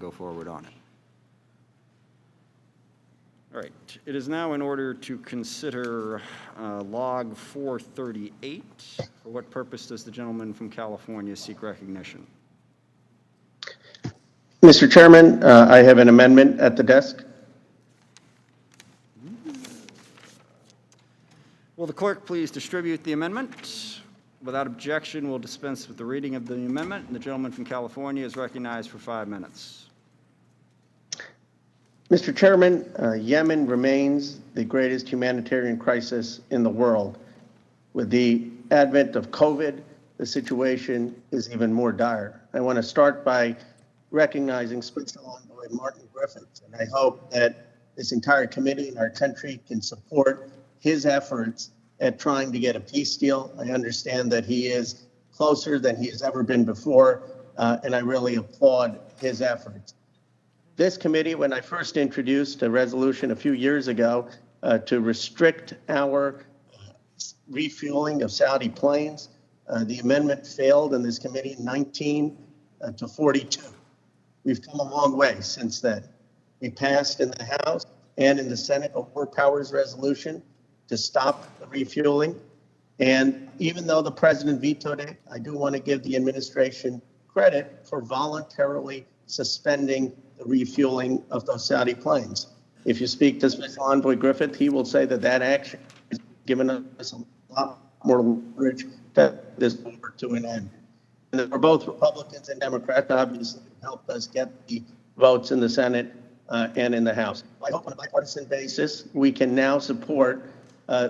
go forward on it. All right, it is now in order to consider log 438. For what purpose does the gentleman from California seek recognition? Mr. Chairman, I have an amendment at the desk. Will the clerk please distribute the amendment? Without objection, we'll dispense with the reading of the amendment, and the gentleman from California is recognized for 5 minutes. Mr. Chairman, Yemen remains the greatest humanitarian crisis in the world. With the advent of COVID, the situation is even more dire. I want to start by recognizing Special Envoy Martin Griffiths, and I hope that this entire committee and our country can support his efforts at trying to get a peace deal. I understand that he is closer than he has ever been before, and I really applaud his efforts. This committee, when I first introduced a resolution a few years ago to restrict our refueling of Saudi planes, the amendment failed in this committee 19 to 42. We've come a long way since then. We passed in the House and in the Senate a war powers resolution to stop the refueling. And even though the president vetoed it, I do want to give the administration credit for voluntarily suspending the refueling of those Saudi planes. If you speak to Special Envoy Griffith, he will say that that action has given us a lot more leverage to this war to an end. And for both Republicans and Democrats, obviously, helped us get the votes in the Senate and in the House. I hope on a bipartisan basis, we can now support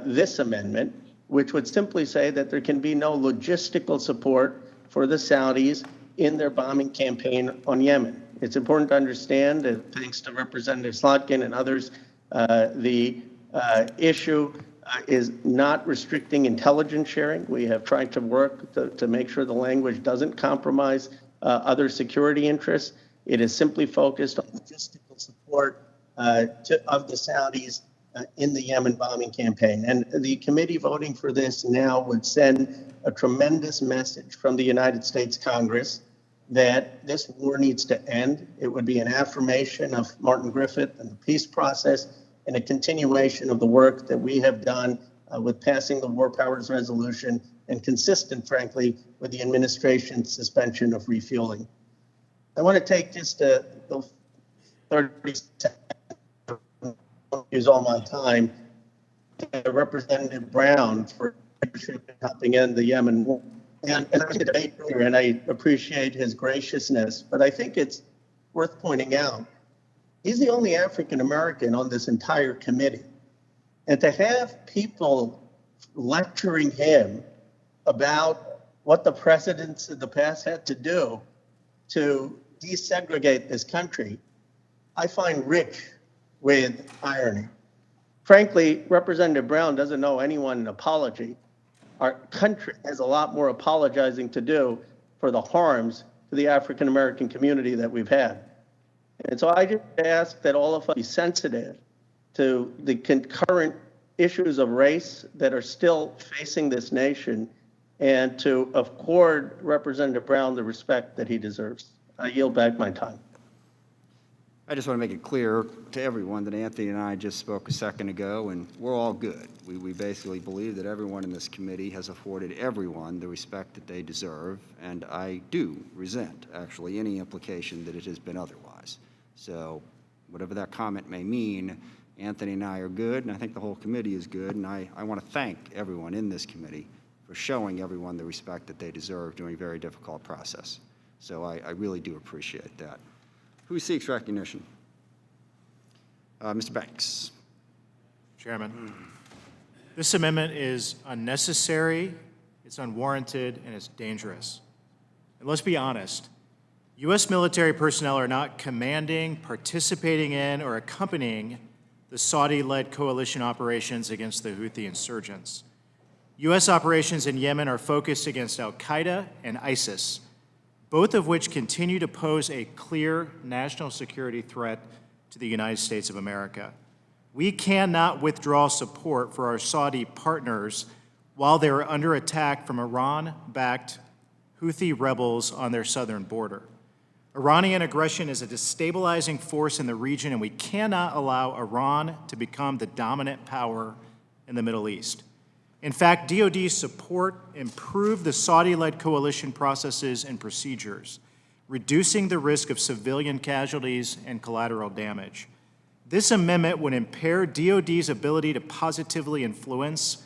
this amendment, which would simply say that there can be no logistical support for the Saudis in their bombing campaign on Yemen. It's important to understand that thanks to Representative Slotkin and others, the issue is not restricting intelligence sharing. We have tried to work to make sure the language doesn't compromise other security interests. It is simply focused on logistical support of the Saudis in the Yemen bombing campaign. And the committee voting for this now would send a tremendous message from the United States Congress that this war needs to end. It would be an affirmation of Martin Griffith and the peace process and a continuation of the work that we have done with passing the War Powers Resolution and consistent, frankly, with the administration's suspension of refueling. I want to take just 30 seconds, use all my time, to Representative Brown for helping end the Yemen war. And I was a debate earlier, and I appreciate his graciousness, but I think it's worth pointing out, he's the only African American on this entire committee. And to have people lecturing him about what the presidents of the past had to do to desegregate this country, I find rich with irony. Frankly, Representative Brown doesn't owe anyone an apology. Our country has a lot more apologizing to do for the harms to the African American community that we've had. And so I just ask that all of us be sensitive to the concurrent issues of race that are still facing this nation and to accord Representative Brown the respect that he deserves. I yield back my time. I just want to make it clear to everyone that Anthony and I just spoke a second ago, and we're all good. We basically believe that everyone in this committee has afforded everyone the respect that they deserve, and I do resent, actually, any implication that it has been otherwise. So whatever that comment may mean, Anthony and I are good, and I think the whole committee is good, and I want to thank everyone in this committee for showing everyone the respect that they deserve during a very difficult process. So I really do appreciate that. Who seeks recognition? Mr. Banks. Chairman, this amendment is unnecessary, it's unwarranted, and it's dangerous. And let's be honest, U.S. military personnel are not commanding, participating in, or accompanying the Saudi-led coalition operations against the Houthi insurgents. U.S. operations in Yemen are focused against al-Qaeda and ISIS, both of which continue to pose a clear national security threat to the United States of America. We cannot withdraw support for our Saudi partners while they are under attack from Iran-backed Houthi rebels on their southern border. Iranian aggression is a destabilizing force in the region, and we cannot allow Iran to become the dominant power in the Middle East. In fact, DoD's support improved the Saudi-led coalition processes and procedures, reducing the risk of civilian casualties and collateral damage. This amendment would impair DoD's ability to positively influence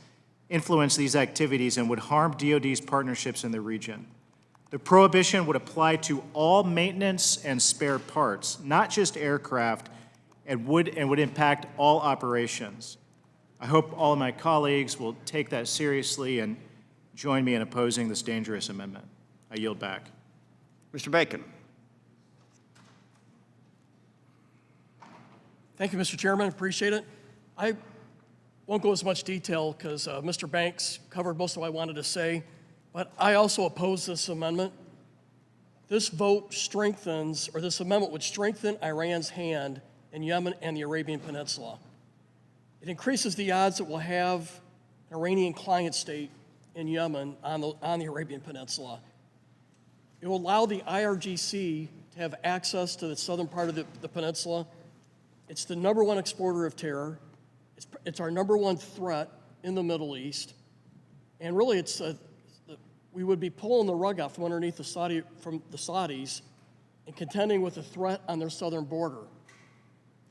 these activities and would harm DoD's partnerships in the region. The prohibition would apply to all maintenance and spare parts, not just aircraft, and would impact all operations. I hope all of my colleagues will take that seriously and join me in opposing this dangerous amendment. I yield back. Mr. Bacon. Thank you, Mr. Chairman. Appreciate it. I won't go as much detail because Mr. Banks covered most of what I wanted to say, but I also oppose this amendment. This vote strengthens, or this amendment would strengthen Iran's hand in Yemen and the Arabian Peninsula. It increases the odds that we'll have an Iranian client state in Yemen on the Arabian Peninsula. It will allow the IRGC to have access to the southern part of the peninsula. It's the number one exporter of terror. It's our number one threat in the Middle East. And really, we would be pulling the rug out from underneath the Saudis and contending with the threat on their southern border.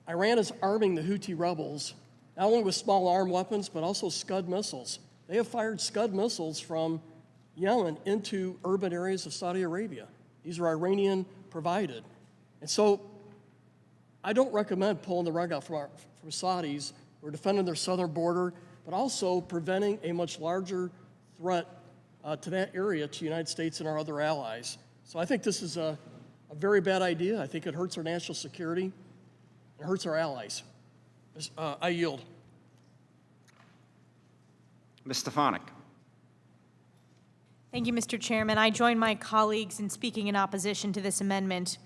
Iran is arming the Houthi rebels, not only with small arm weapons, but also Scud missiles. They have fired Scud missiles from Yemen into urban areas of Saudi Arabia. These are Iranian provided. And so I don't recommend pulling the rug out from Saudis who are defending their southern border, but also preventing a much larger threat to that area, to the United States and our other allies. So I think this is a very bad idea. I think it hurts our national security. It hurts our allies. I yield. Ms. Stefanik. Thank you, Mr. Chairman. I join my colleagues in speaking in opposition to this amendment.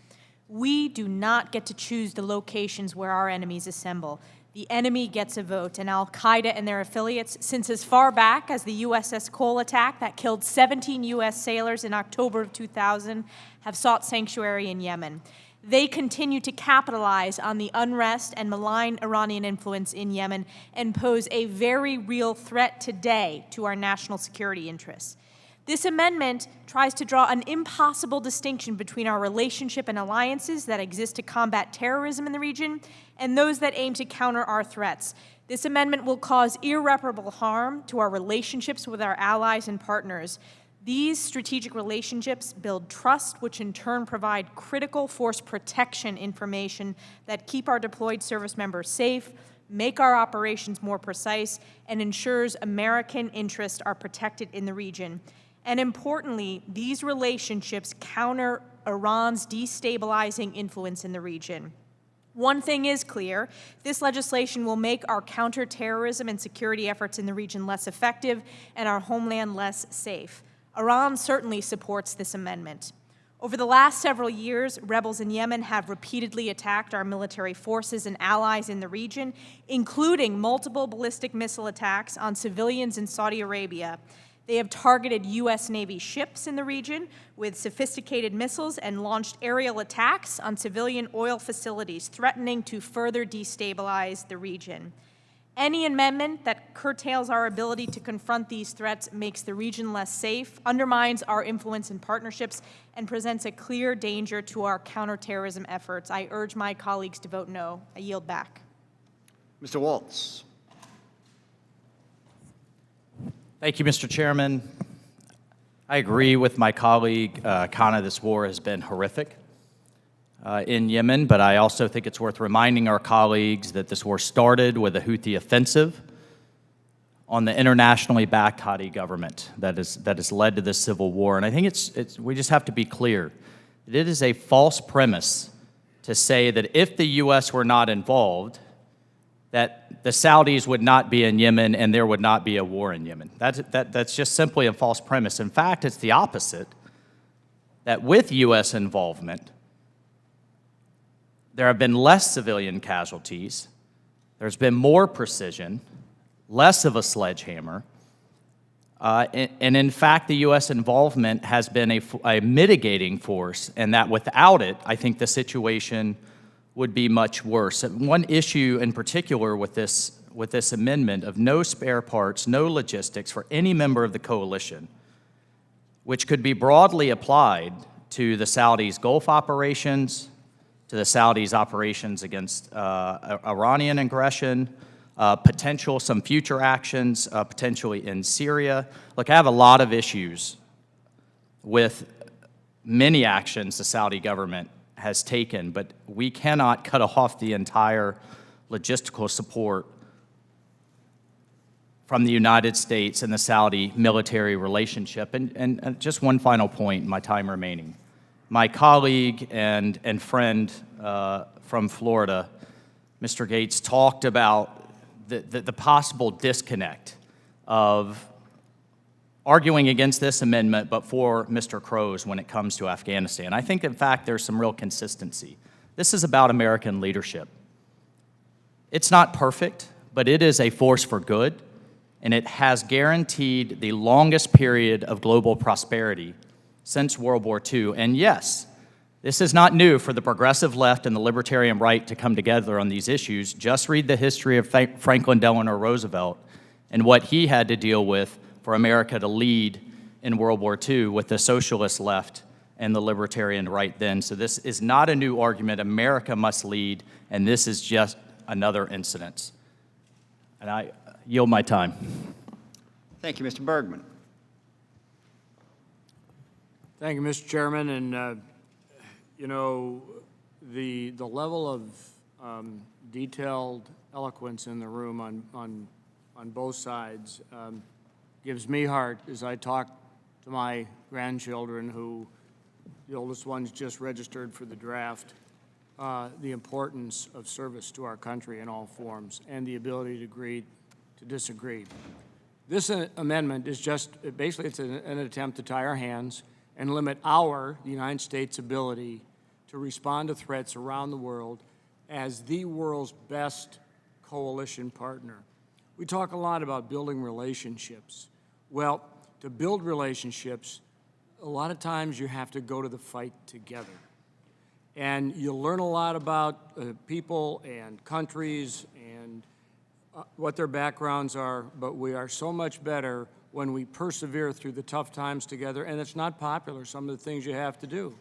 We do not get to choose the locations where our enemies assemble. The enemy gets a vote, and al-Qaeda and their affiliates, since as far back as the USS Cole attack that killed 17 U.S. sailors in October of 2000, have sought sanctuary in Yemen. They continue to capitalize on the unrest and malign Iranian influence in Yemen and pose a very real threat today to our national security interests. This amendment tries to draw an impossible distinction between our relationship and alliances that exist to combat terrorism in the region and those that aim to counter our threats. This amendment will cause irreparable harm to our relationships with our allies and partners. These strategic relationships build trust, which in turn provide critical force protection information that keep our deployed service members safe, make our operations more precise, and ensures American interests are protected in the region. And importantly, these relationships counter Iran's destabilizing influence in the region. One thing is clear, this legislation will make our counterterrorism and security efforts in the region less effective and our homeland less safe. Iran certainly supports this amendment. Over the last several years, rebels in Yemen have repeatedly attacked our military forces and allies in the region, including multiple ballistic missile attacks on civilians in Saudi Arabia. They have targeted U.S. Navy ships in the region with sophisticated missiles and launched aerial attacks on civilian oil facilities, threatening to further destabilize the region. Any amendment that curtails our ability to confront these threats makes the region less safe, undermines our influence and partnerships, and presents a clear danger to our counterterrorism efforts. I urge my colleagues to vote no. I yield back. Mr. Waltz. Thank you, Mr. Chairman. I agree with my colleague, Kana. This war has been horrific in Yemen, but I also think it's worth reminding our colleagues that this war started with a Houthi offensive on the internationally backed Hadi government that has led to this civil war. And I think we just have to be clear that it is a false premise to say that if the U.S. were not involved, that the Saudis would not be in Yemen and there would not be a war in Yemen. That's just simply a false premise. In fact, it's the opposite, that with U.S. involvement, there have been less civilian casualties, there's been more precision, less of a sledgehammer, And in fact, the U.S. involvement has been a mitigating force, and that without it, I think the situation would be much worse. And one issue in particular with this amendment of no spare parts, no logistics for any member of the coalition, which could be broadly applied to the Saudis' Gulf operations, to the Saudis' operations against Iranian aggression, potential, some future actions, potentially in Syria. Look, I have a lot of issues with many actions the Saudi government has taken, but we cannot cut off the entire logistical support from the United States and the Saudi military relationship. And just one final point in my time remaining. My colleague and friend from Florida, Mr. Gates, talked about the possible disconnect of arguing against this amendment but for Mr. Crow's when it comes to Afghanistan. I think, in fact, there's some real consistency. This is about American leadership. It's not perfect, but it is a force for good, and it has guaranteed the longest period of global prosperity since World War II. And yes, this is not new for the progressive left and the libertarian right to come together on these issues. Just read the history of Franklin Delano Roosevelt and what he had to deal with for America to lead in World War II with the socialist left and the libertarian right then. So this is not a new argument. America must lead, and this is just another incident. And I yield my time. Thank you, Mr. Bergman. Thank you, Mr. Chairman. And, you know, the level of detailed eloquence in the room on both sides gives me heart as I talk to my grandchildren, who the oldest one's just registered for the draft, the importance of service to our country in all forms and the ability to agree to disagree. This amendment is just, basically it's an attempt to tie our hands and limit the United States' ability to respond to threats around the world as the world's best coalition partner. We talk a lot about building relationships. Well, to build relationships, a lot of times you have to go to the fight together. And you'll learn a lot about people and countries and what their backgrounds are, but we are so much better when we persevere through the tough times together, and it's not popular, some of the things you have to do.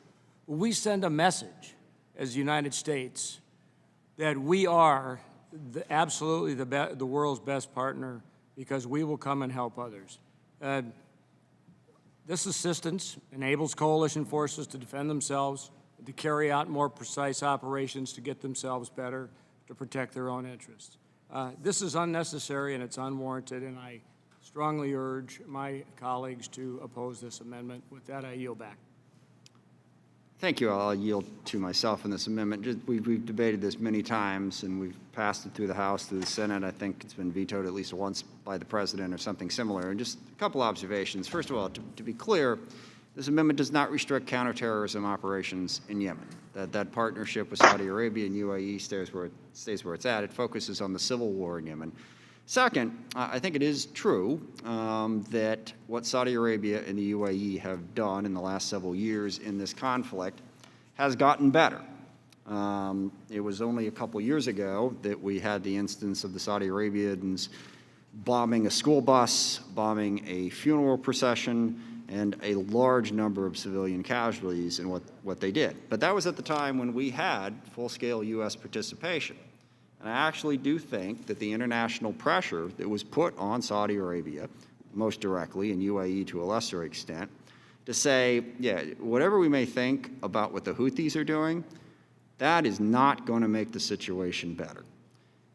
We send a message as the United States that we are absolutely the world's best partner because we will come and help others. This assistance enables coalition forces to defend themselves, to carry out more precise operations to get themselves better, to protect their own interests. This is unnecessary and it's unwarranted, and I strongly urge my colleagues to oppose this amendment. With that, I yield back. Thank you. I'll yield to myself in this amendment. We've debated this many times, and we've passed it through the House, through the Senate. I think it's been vetoed at least once by the President or something similar. And just a couple observations. First of all, to be clear, this amendment does not restrict counterterrorism operations in Yemen. That partnership with Saudi Arabia and UAE stays where it's at. It focuses on the civil war in Yemen. Second, I think it is true that what Saudi Arabia and the UAE have done in the last several years in this conflict has gotten better. It was only a couple years ago that we had the instance of the Saudi Arabians bombing a school bus, bombing a funeral procession, and a large number of civilian casualties in what they did. But that was at the time when we had full-scale U.S. participation. And I actually do think that the international pressure that was put on Saudi Arabia, most directly, and UAE to a lesser extent, to say, yeah, whatever we may think about what the Houthis are doing, that is not going to make the situation better.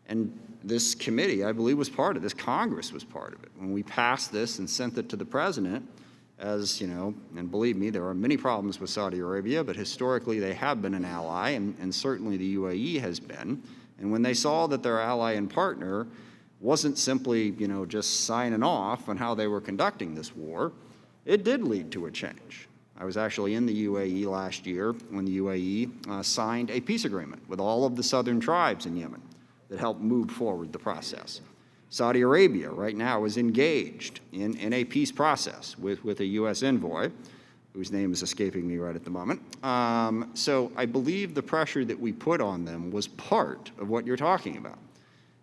And this committee, I believe, was part of this. Congress was part of it. When we passed this and sent it to the President, as you know, and believe me, there are many problems with Saudi Arabia, but historically they have been an ally, and certainly the UAE has been. And when they saw that their ally and partner wasn't simply, just signing off on how they were conducting this war, it did lead to a change. I was actually in the UAE last year when the UAE signed a peace agreement with all of the southern tribes in Yemen that helped move forward the process. Saudi Arabia right now is engaged in a peace process with a U.S. envoy, whose name is escaping me right at the moment. So I believe the pressure that we put on them was part of what you're talking about.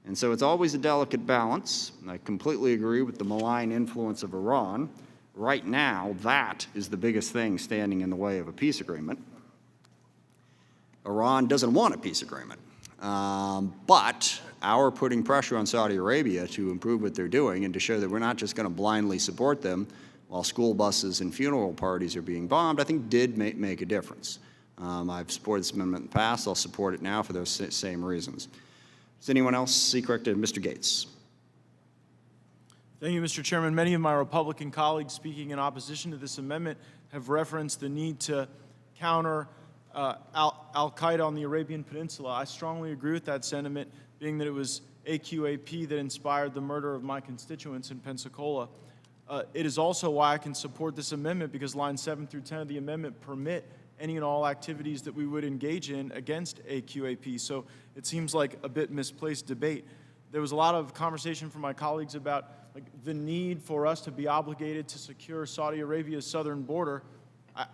And so it's always a delicate balance. I completely agree with the malign influence of Iran. Right now, that is the biggest thing standing in the way of a peace agreement. Iran doesn't want a peace agreement. But our putting pressure on Saudi Arabia to improve what they're doing and to show that we're not just going to blindly support them while school buses and funeral parties are being bombed, I think did make a difference. I've supported this amendment in the past. I'll support it now for those same reasons. Does anyone else see corrected? Mr. Gates. Thank you, Mr. Chairman. Many of my Republican colleagues speaking in opposition to this amendment have referenced the need to counter Al-Qaeda on the Arabian Peninsula. I strongly agree with that sentiment, being that it was AQAP that inspired the murder of my constituents in Pensacola. It is also why I can support this amendment, because lines 7 through 10 of the amendment permit any and all activities that we would engage in against AQAP. So it seems like a bit misplaced debate. There was a lot of conversation from my colleagues about the need for us to be obligated to secure Saudi Arabia's southern border.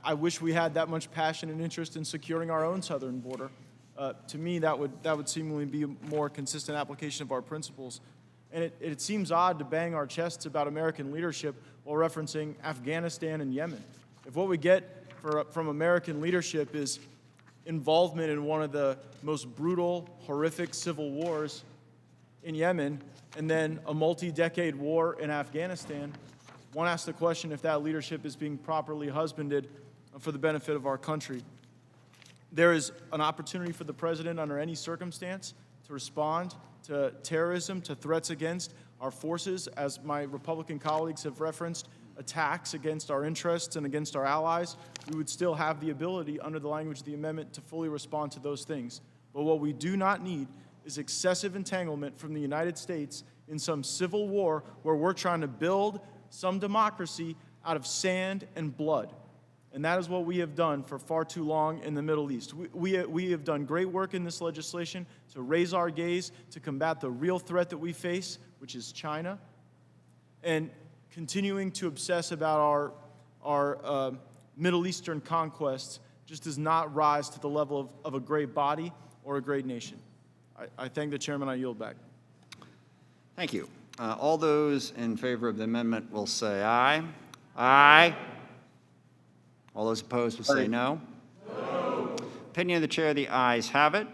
I wish we had that much passion and interest in securing our own southern border. To me, that would seemingly be a more consistent application of our principles. And it seems odd to bang our chests about American leadership while referencing Afghanistan and Yemen. If what we get from American leadership is involvement in one of the most brutal, horrific civil wars in Yemen, and then a multi-decade war in Afghanistan, one asks the question if that leadership is being properly husbanded for the benefit of our country. There is an opportunity for the president under any circumstance to respond to terrorism, to threats against our forces, as my Republican colleagues have referenced, attacks against our interests and against our allies. We would still have the ability, under the language of the amendment, to fully respond to those things. But what we do not need is excessive entanglement from the United States in some civil war where we're trying to build some democracy out of sand and blood. And that is what we have done for far too long in the Middle East. We have done great work in this legislation to raise our gaze, to combat the real threat that we face, which is China, and continuing to obsess about our Middle Eastern conquests just does not rise to the level of a great body or a great nation. I thank the chairman. I yield back. Thank you. All those in favor of the amendment will say aye. Aye. All those opposed will say no. No. Opinion of the chair, the ayes have it.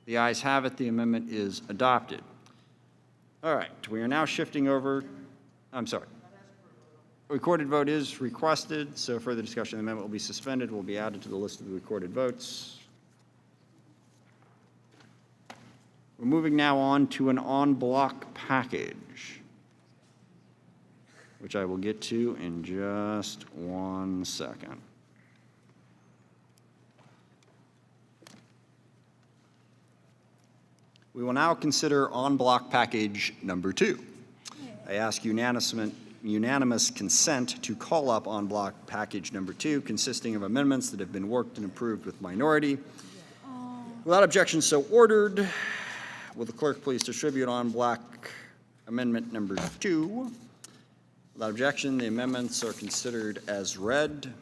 The ayes have it. The amendment is adopted. All right, we are now shifting over. I'm sorry. Recorded vote is requested, so further discussion of the amendment will be suspended, will be added to the list of the recorded votes. We're moving now on to an en bloc package, which I will get to in just 1 second. We will now consider en bloc package number 2. I ask unanimous consent to call up en bloc package number 2, consisting of amendments that have been worked and approved with minority. Without objection, so ordered. Will the clerk please distribute en bloc amendment number 2? Without objection, the amendments are considered as read,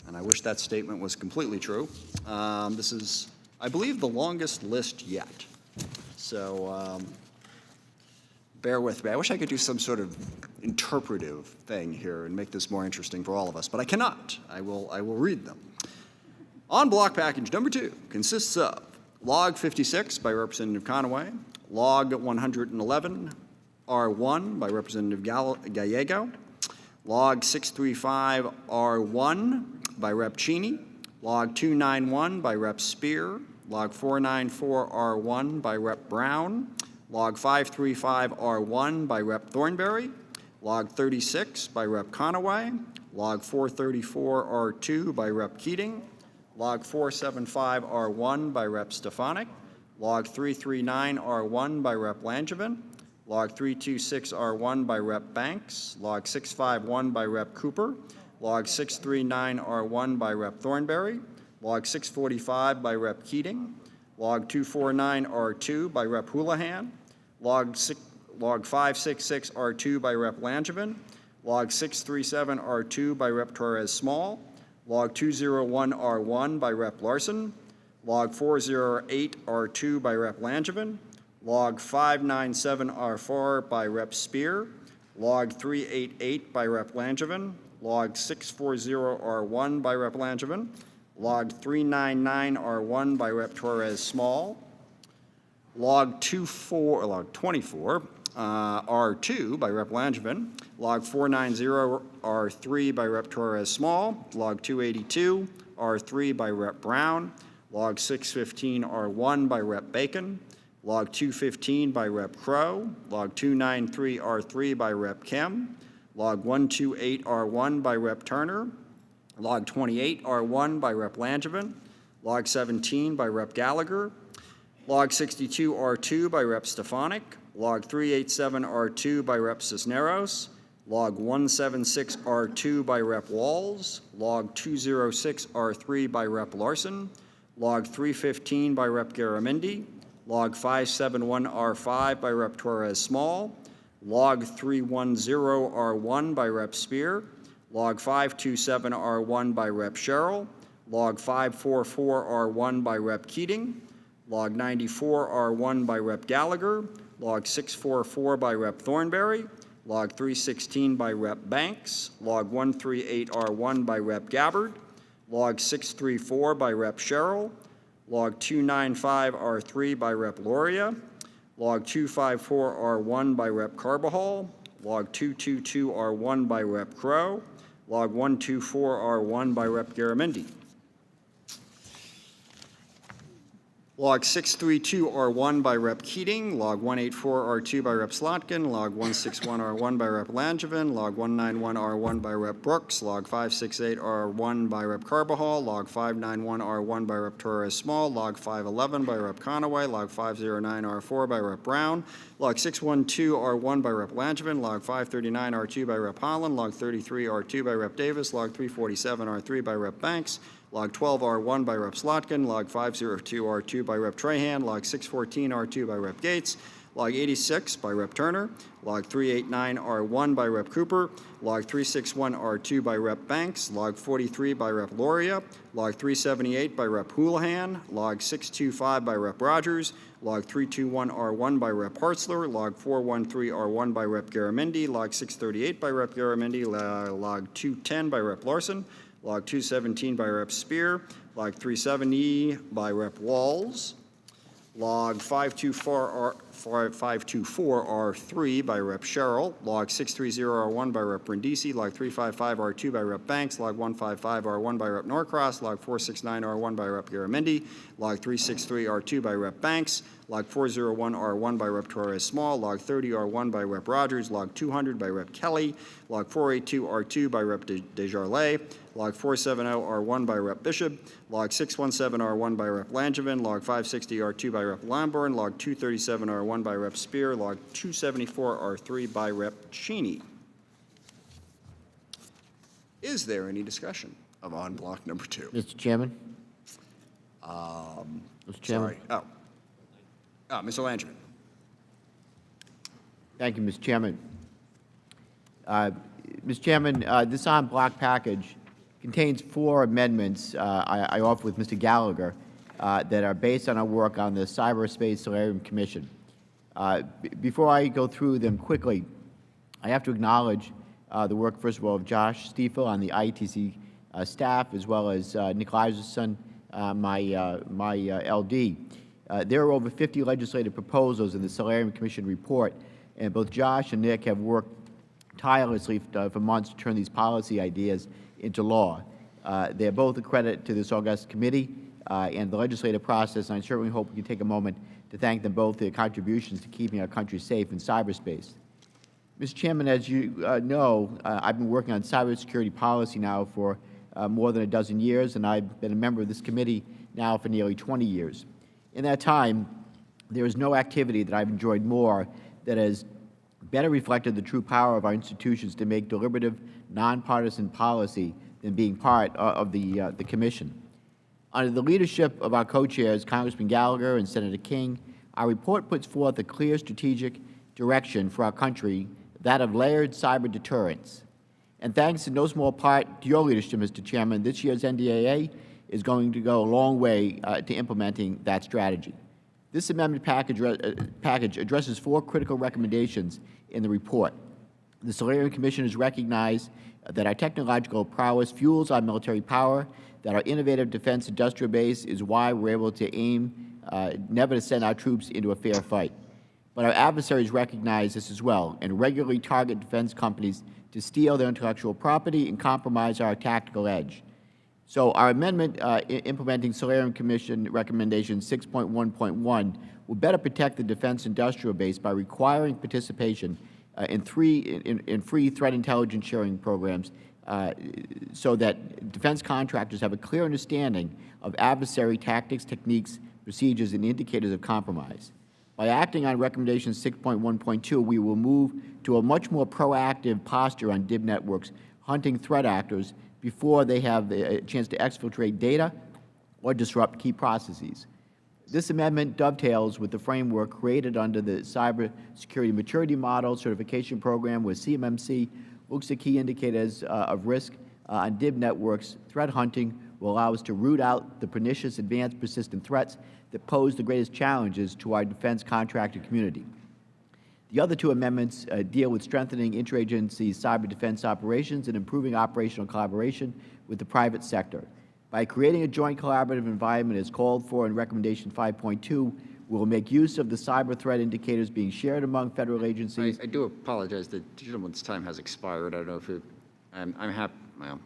and I wish that statement was completely true. This is, I believe, the longest list yet. So bear with me. I wish I could do some sort of interpretive thing here and make this more interesting for all of us, but I cannot. I will read them. En bloc package number 2 consists of Log 56 by Representative Conaway, Log 111, R1 by Representative Gallego, Log 635, R1 by Rep. Cheney, Log 291 by Rep. Spear, Log 494, R1 by Rep. Brown, Log 535, R1 by Rep. Thornberry, Log 36 by Rep. Conaway, Log 434, R2 by Rep. Keating, Log 475, R1 by Rep. Stefanik, Log 339, R1 by Rep. Langevin, Log 326, R1 by Rep. Banks, Log 651 by Rep. Cooper, Log 639, R1 by Rep. Thornberry, Log 645 by Rep. Keating, Log 249, R2 by Rep. Houlihan, Log 566R2 by Rep. Langevin. Log 637R2 by Rep. Torres Small. Log 201R1 by Rep. Larson. Log 408R2 by Rep. Langevin. Log 597R4 by Rep. Spear. Log 388 by Rep. Langevin. Log 640R1 by Rep. Langevin. Log 399R1 by Rep. Torres Small. Log 24, R2 by Rep. Langevin. Log 490R3 by Rep. Torres Small. Log 282 R3 by Rep. Brown. Log 615R1 by Rep. Bacon. Log 215 by Rep. Crow. Log 293R3 by Rep. Kim. Log 128R1 by Rep. Turner. Log 28R1 by Rep. Langevin. Log 17 by Rep. Gallagher. Log 62R2 by Rep. Stefanik. Log 387R2 by Rep. Cisneros. Log 176R2 by Rep. Walls. Log 206R3 by Rep. Larson. Log 315 by Rep. Garamendi. Log 571R5 by Rep. Torres Small. Log 310R1 by Rep. Spear. Log 527R1 by Rep. Sherrill. Log 544R1 by Rep. Keating. Log 94R1 by Rep. Gallagher. Log 644 by Rep. Thornberry. Log 316 by Rep. Banks. Log 138R1 by Rep. Gabbard. Log 634 by Rep. Sherrill. Log 295R3 by Rep. Loria. Log 254R1 by Rep. Carbajal. Log 222R1 by Rep. Crow. Log 124R1 by Rep. Garamendi. Log 632R1 by Rep. Keating. Log 184R2 by Rep. Slotkin. Log 161R1 by Rep. Langevin. Log 191R1 by Rep. Brooks. Log 568R1 by Rep. Carbajal. Log 591R1 by Rep. Torres Small. Log 511 by Rep. Conaway. Log 509R4 by Rep. Brown. Log 612R1 by Rep. Langevin. Log 539R2 by Rep. Holland. Log 33R2 by Rep. Davis. Log 347R3 by Rep. Banks. Log 12R1 by Rep. Slotkin. Log 502R2 by Rep. Trahan. Log 614R2 by Rep. Gates. Log 86 by Rep. Turner. Log 389R1 by Rep. Cooper. Log 361R2 by Rep. Banks. Log 43 by Rep. Loria. Log 378 by Rep. Houlihan. Log 625 by Rep. Rogers. Log 321R1 by Rep. Hartzler. Log 413R1 by Rep. Garamendi. Log 638 by Rep. Garamendi. Log 210 by Rep. Larson. Log 217 by Rep. Spear. Log 370 by Rep. Walls. Log 524R3 by Rep. Sherrill. Log 630R1 by Rep. Brindisi. Log 355R2 by Rep. Banks. Log 155R1 by Rep. Norcross. Log 469R1 by Rep. Garamendi. Log 363R2 by Rep. Banks. Log 401R1 by Rep. Torres Small. Log 30R1 by Rep. Rogers. Log 200 by Rep. Kelly. Log 482R2 by Rep. Desjardins. Log 470R1 by Rep. Bishop. Log 617R1 by Rep. Langevin. Log 560R2 by Rep. Lamborn. Log 237R1 by Rep. Spear. Log 274R3 by Rep. Cheney. Is there any discussion of on block number 2? Mr. Chairman? Mr. Chairman? Sorry. Mr. Langevin. Thank you, Mr. Chairman. Mr. Chairman, this en bloc package contains 4 amendments I offer with Mr. Gallagher that are based on our work on the Cyberspace Solarium Commission. Before I go through them quickly, I have to acknowledge the work, first of all, of Josh Stiefel on the ITC staff, as well as Nick Isaacson, my LD. There are over 50 legislative proposals in the Solarium Commission report, and both Josh and Nick have worked tirelessly for months to turn these policy ideas into law. They're both a credit to this august committee and the legislative process, and I certainly hope we can take a moment to thank them both for their contributions to keeping our country safe in cyberspace. Mr. Chairman, as you know, I've been working on cybersecurity policy now for more than a dozen years, and I've been a member of this committee now for nearly 20 years. In that time, there is no activity that I've enjoyed more that has better reflected the true power of our institutions to make deliberative, nonpartisan policy than being part of the Commission. Under the leadership of our co-chairs, Congressman Gallagher and Senator King, Our report puts forth a clear strategic direction for our country, that of layered cyber deterrence. And thanks in no small part to your leadership, Mr. Chairman, this year's NDAA is going to go a long way to implementing that strategy. This amendment package addresses 4 critical recommendations in the report. The Solarium Commission has recognized that our technological prowess fuels our military power, that our innovative defense industrial base is why we're able to aim never to send our troops into a fair fight. But our adversaries recognize this as well and regularly target defense companies to steal their intellectual property and compromise our tactical edge. So our amendment implementing Solarium Commission Recommendation 6.1.1 will better protect the defense industrial base by requiring participation in free threat intelligence sharing programs so that defense contractors have a clear understanding of adversary tactics, techniques, procedures, and indicators of compromise. By acting on Recommendation 6.1.2, we will move to a much more proactive posture on DIB networks, hunting threat actors before they have a chance to exfiltrate data or disrupt key processes. This amendment dovetails with the framework created under the Cybersecurity Maturity Model Certification Program, where CMMC looks at key indicators of risk on DIB networks. Threat hunting will allow us to root out the pernicious, advanced, persistent threats that pose the greatest challenges to our defense contractor community. The other 2 amendments deal with strengthening interagency cyber defense operations and improving operational collaboration with the private sector. By creating a joint collaborative environment as called for in Recommendation 5.2, we will make use of the cyber threat indicators being shared among federal agencies. I do apologize. The gentleman's time has expired. I don't know if it, I'm happy. Well,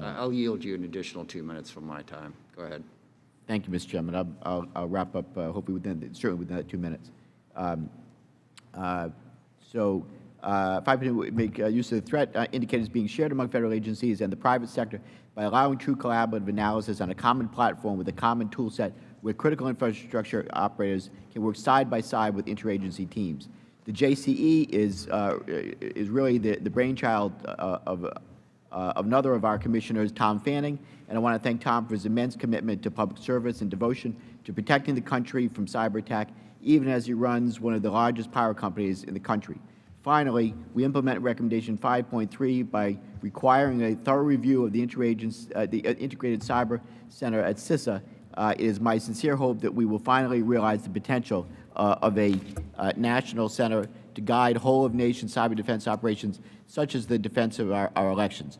I'll yield you an additional 2 minutes from my time. Go ahead. Thank you, Mr. Chairman. I'll wrap up hopefully certainly within that 2 minutes. So 5.2 make use of the threat indicators being shared among federal agencies and the private sector by allowing true collaborative analysis on a common platform with a common tool set where critical infrastructure operators can work side by side with interagency teams. The JCE is really the brainchild of another of our commissioners, Tom Fanning, and I want to thank Tom for his immense commitment to public service and devotion to protecting the country from cyber attack, even as he runs one of the largest power companies in the country. Finally, we implement Recommendation 5.3 by requiring a thorough review of the Integrated Cyber Center at CISA. It is my sincere hope that we will finally realize the potential of a national center to guide whole-of-nation cyber defense operations, such as the defense of our elections.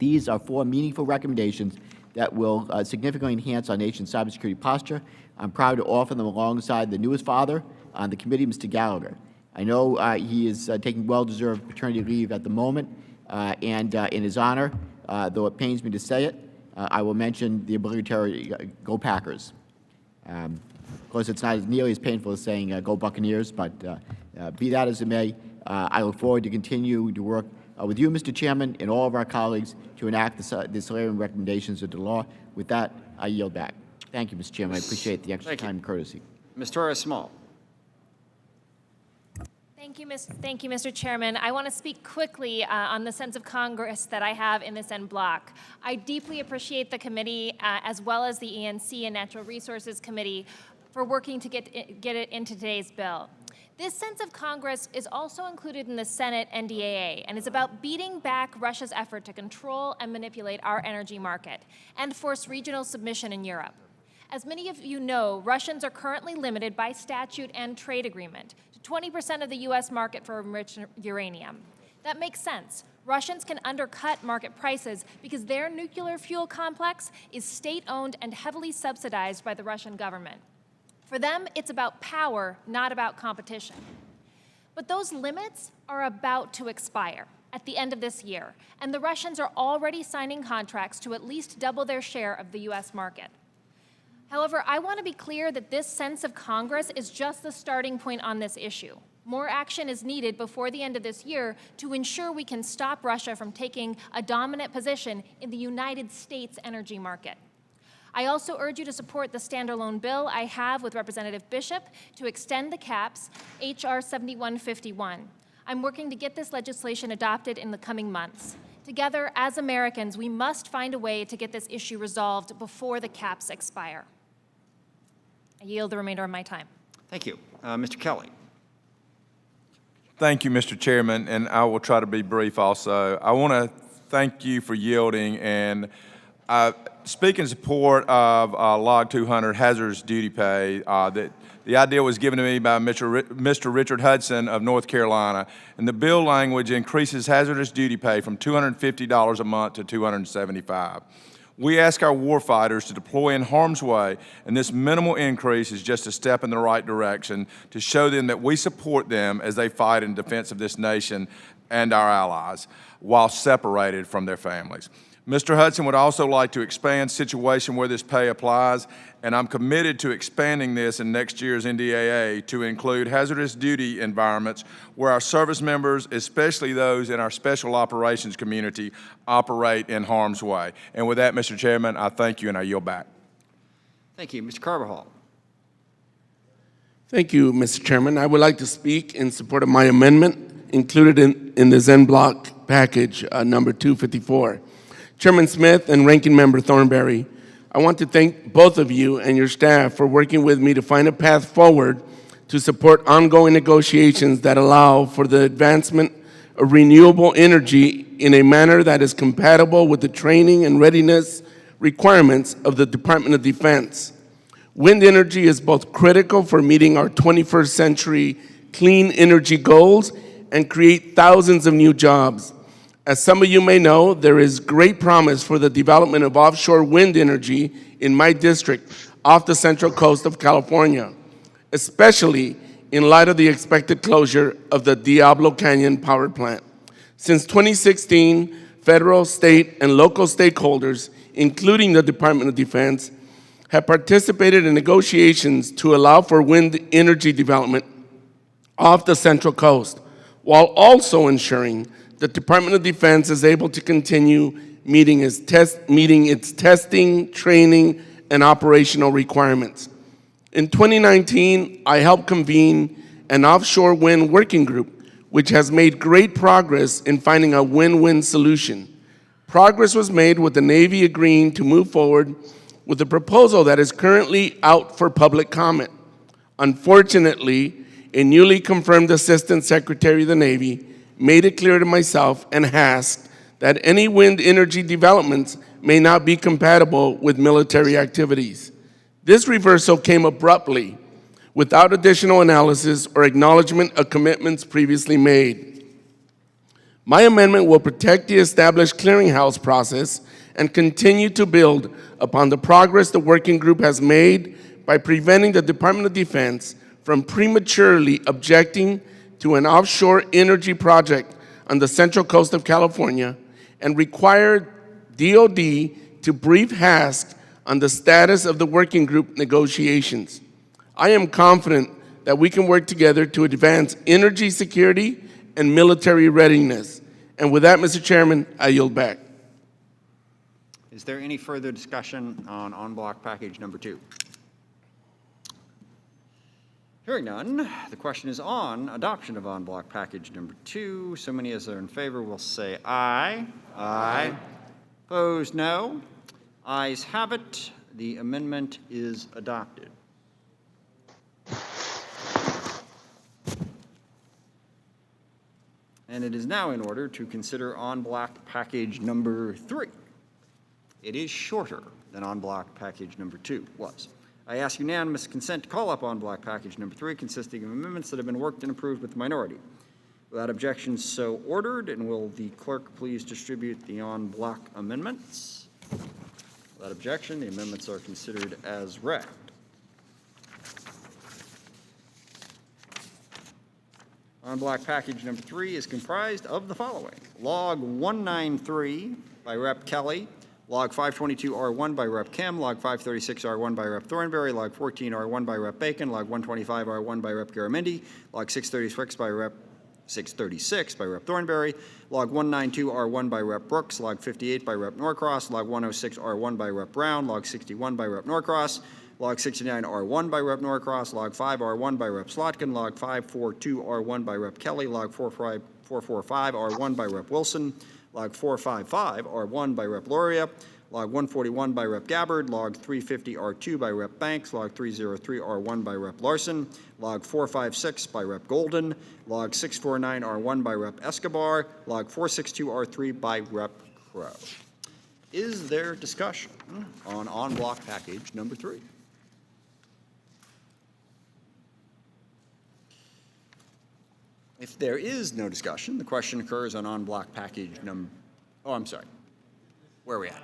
These are 4 meaningful recommendations that will significantly enhance our nation's cybersecurity posture. I'm proud to offer them alongside the newest father on the committee, Mr. Gallagher. I know he is taking well-deserved paternity leave at the moment, and in his honor, though it pains me to say it, I will mention the obligatory Go Packers. Of course, it's not as nearly as painful as saying Go Buccaneers, but be that as it may, I look forward to continue to work with you, Mr. Chairman, and all of our colleagues to enact the Solarium recommendations into law. With that, I yield back. Thank you, Mr. Chairman. I appreciate the extra time and courtesy. Ms. Torres-Small. Thank you, Mr. Chairman. I want to speak quickly on the sense of Congress that I have in this en bloc. I deeply appreciate the committee, as well as the ENC and Natural Resources Committee, for working to get it into today's bill. This sense of Congress is also included in the Senate NDAA and is about beating back Russia's effort to control and manipulate our energy market and force regional submission in Europe. As many of you know, Russians are currently limited by statute and trade agreement to 20% of the U.S. market for enriched uranium. That makes sense. Russians can undercut market prices because their nuclear fuel complex is state-owned and heavily subsidized by the Russian government. For them, it's about power, not about competition. But those limits are about to expire at the end of this year, and the Russians are already signing contracts to at least double their share of the U.S. market. However, I want to be clear that this sense of Congress is just the starting point on this issue. More action is needed before the end of this year to ensure we can stop Russia from taking a dominant position in the United States energy market. I also urge you to support the standalone bill I have with Representative Bishop to extend the caps, H.R. 7151. I'm working to get this legislation adopted in the coming months. Together, as Americans, we must find a way to get this issue resolved before the caps expire. I yield the remainder of my time. Thank you. Mr. Kelly. Thank you, Mr. Chairman, and I will try to be brief also. I want to thank you for yielding and speak in support of Log 200 hazardous duty pay. That the idea was given to me by Mr. Richard Hudson of North Carolina, and the bill language increases hazardous duty pay from $250 a month to $275. We ask our warfighters to deploy in harm's way, and this minimal increase is just a step in the right direction to show them that we support them as they fight in defense of this nation and our allies while separated from their families. Mr. Hudson would also like to expand situation where this pay applies, and I'm committed to expanding this in next year's NDAA to include hazardous duty environments where our service members, especially those in our special operations community, operate in harm's way. And with that, Mr. Chairman, I thank you and I yield back. Thank you. Mr. Carbajal. Thank you, Mr. Chairman. I would like to speak in support of my amendment included in the Zen block package number 254. Chairman Smith and Ranking Member Thornberry, I want to thank both of you and your staff for working with me to find a path forward to support ongoing negotiations that allow for the advancement of renewable energy in a manner that is compatible with the training and readiness requirements of the Department of Defense. Wind energy is both critical for meeting our 21st century clean energy goals and create thousands of new jobs. As some of you may know, there is great promise for the development of offshore wind energy in my district off the central coast of California, especially in light of the expected closure of the Diablo Canyon power plant. Since 2016, federal, state, and local stakeholders, including the Department of Defense, have participated in negotiations to allow for wind energy development off the central coast, while also ensuring the Department of Defense is able to continue meeting its testing, training, and operational requirements. In 2019, I helped convene an offshore wind working group, which has made great progress in finding a win-win solution. Progress was made with the Navy agreeing to move forward with a proposal that is currently out for public comment. Unfortunately, a newly confirmed Assistant Secretary of the Navy made it clear to myself and asked that any wind energy developments may not be compatible with military activities. This reversal came abruptly, without additional analysis or acknowledgement of commitments previously made. My amendment will protect the established clearinghouse process and continue to build upon the progress the working group has made by preventing the Department of Defense from prematurely objecting to an offshore energy project on the central coast of California and required DOD to brief HASC on the status of the working group negotiations. I am confident that we can work together to advance energy security and military readiness. And with that, Mr. Chairman, I yield back. Is there any further discussion on block package number 2? Hearing none, the question is on adoption of on block package number 2. So many as are in favor will say aye. Aye. Opposed, no. Ayes have it. The amendment is adopted. And it is now in order to consider on block package number 3. It is shorter than on block package number 2 was. I ask unanimous consent to call up on block package number 3, consisting of amendments that have been worked and approved with the minority. Without objections, so ordered, and will the clerk please distribute the on block amendments? Without objection, the amendments are considered as read. On block package number 3 is comprised of the following: Log 193 by Rep. Kelly, Log 522R1 by Rep. Kim, Log 536R1 by Rep. Thornberry, Log 14R1 by Rep. Bacon, Log 125R1 by Rep. Garamendi, Log 636 by Rep. Thornberry, Log 192R1 by Rep. Brooks, Log 58 by Rep. Norcross, Log 106R1 by Rep. Brown, Log 61 by Rep. Norcross, Log 69R1 by Rep. Norcross, Log 5R1 by Rep. Slotkin, Log 542R1 by Rep. Kelly, Log 445R1 by Rep. Wilson, Log 455R1 by Rep. Loria, Log 141 by Rep. Gabbard, Log 350R2 by Rep. Banks, Log 303R1 by Rep. Larson, Log 456 by Rep. Golden, Log 649R1 by Rep. Escobar, Log 462R3 by Rep. Crow. Is there discussion on block package number 3? If there is no discussion, the question occurs on block package number, oh, I'm sorry. Where are we at?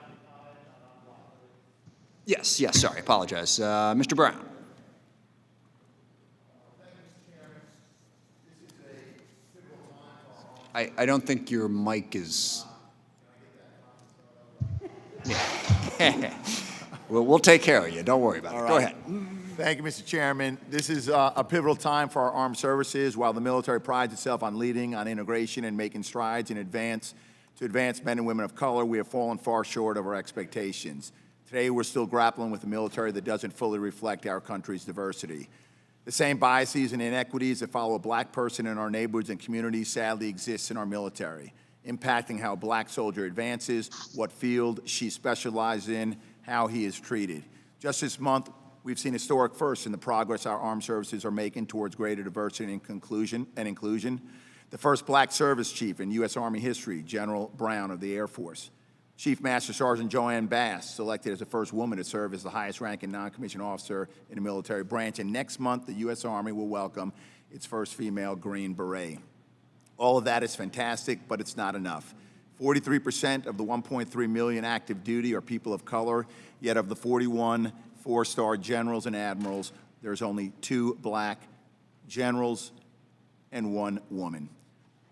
Yes, sorry, apologize. Mr. Brown. I don't think your mic is. Yeah. We'll take care of you. Don't worry about it. Go ahead. Thank you, Mr. Chairman. This is a pivotal time for our armed services. While the military prides itself on leading, on integration, and making strides in advance men and women of color, we have fallen far short of our expectations. Today, we're still grappling with a military that doesn't fully reflect our country's diversity. The same biases and inequities that follow a black person in our neighborhoods and communities sadly exists in our military, impacting how a black soldier advances, what field she specializes in, how he is treated. Just this month, we've seen historic firsts in the progress our armed services are making towards greater diversity and inclusion. The first black service chief in U.S. Army history, General Brown of the Air Force. Chief Master Sergeant Joanne Bass, selected as the first woman to serve as the highest-ranking non-commissioned officer in the military branch. And next month, the U.S. Army will welcome its first female Green Beret. All of that is fantastic, but it's not enough. 43% of the 1.3 million active duty are people of color, yet of the 41 four-star generals and admirals, there's only 2 black generals and 1 woman.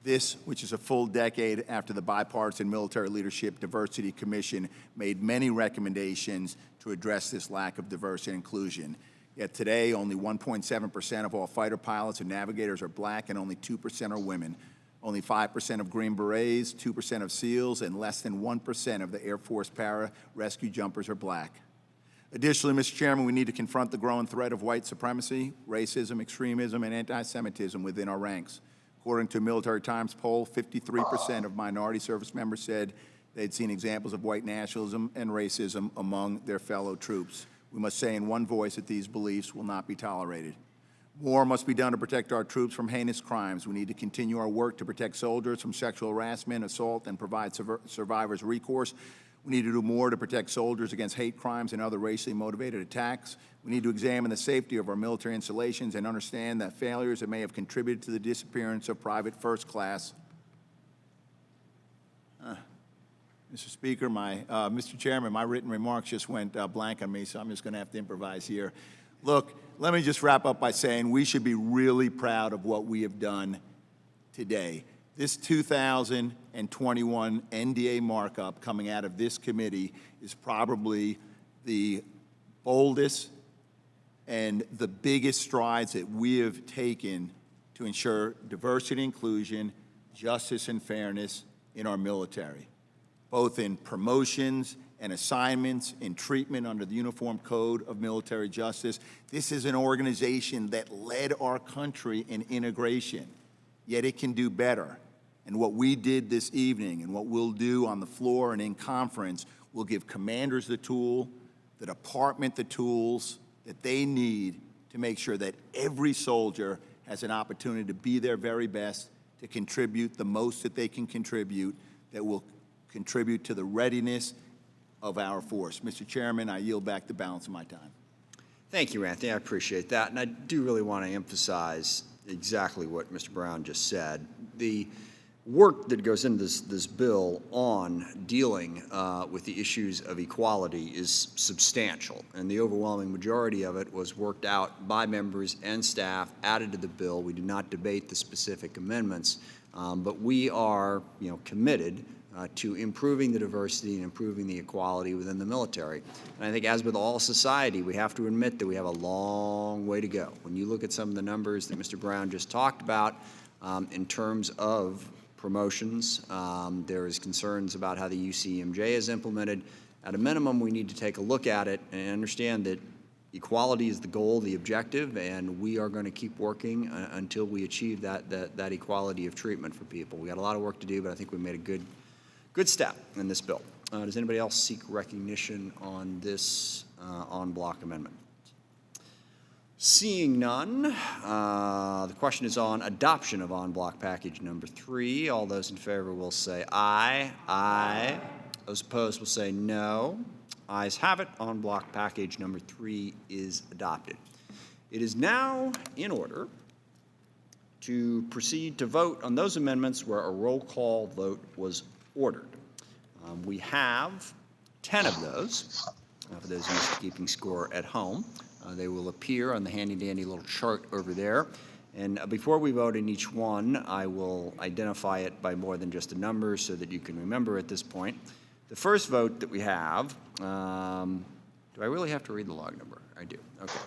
This, which is a full decade after the Bipartisan Military Leadership Diversity Commission made many recommendations to address this lack of diversity and inclusion. Yet today, only 1.7% of all fighter pilots and navigators are black, and only 2% are women. Only 5% of Green Berets, 2% of SEALs, and less than 1% of the Air Force para-rescue jumpers are black. Additionally, Mr. Chairman, we need to confront the growing threat of white supremacy, racism, extremism, and anti-Semitism within our ranks. According to a Military Times poll, 53% of minority service members said they'd seen examples of white nationalism and racism among their fellow troops. We must say in one voice that these beliefs will not be tolerated. More must be done to protect our troops from heinous crimes. We need to continue our work to protect soldiers from sexual harassment, assault, and provide survivors recourse. We need to do more to protect soldiers against hate crimes and other racially motivated attacks. We need to examine the safety of our military installations and understand that failures that may have contributed to the disappearance of Private First Class. Mr. Speaker, Mr. Chairman, my written remarks just went blank on me, so I'm just going to have to improvise here. Look, let me just wrap up by saying we should be really proud of what we have done today. This 2021 NDA markup coming out of this committee is probably the boldest and the biggest strides that we have taken to ensure diversity, inclusion, justice, and fairness in our military, both in promotions and assignments, in treatment under the Uniform Code of Military Justice. This is an organization that led our country in integration, yet it can do better. And what we did this evening and what we'll do on the floor and in conference will give commanders the tool, the department the tools that they need to make sure that every soldier has an opportunity to be their very best, to contribute the most that they can contribute, that will contribute to the readiness of our force. Mr. Chairman, I yield back the balance of my time. Thank you, Anthony. I appreciate that. And I do really want to emphasize exactly what Mr. Brown just said. The work that goes into this bill on dealing with the issues of equality is substantial, and the overwhelming majority of it was worked out by members and staff, added to the bill. We did not debate the specific amendments, but we are, committed to improving the diversity and improving the equality within the military. And I think, as with all society, we have to admit that we have a long way to go. When you look at some of the numbers that Mr. Brown just talked about in terms of promotions, there is concerns about how the UCMJ is implemented. At a minimum, we need to take a look at it and understand that equality is the goal, the objective, and we are going to keep working until we achieve that equality of treatment for people. We got a lot of work to do, but I think we made a good step in this bill. Does anybody else seek recognition on this en bloc amendment? Seeing none, the question is on adoption of en bloc package number 3. All those in favor will say aye. Aye. Those opposed will say no. Ayes have it. En bloc package number 3 is adopted. It is now in order to proceed to vote on those amendments where a roll call vote was ordered. We have 10 of those, for those of you keeping score at home. They will appear on the handy-dandy little chart over there. And before we vote in each one, I will identify it by more than just a number so that you can remember at this point. The first vote that we have, do I really have to read the log number? I do. Okay.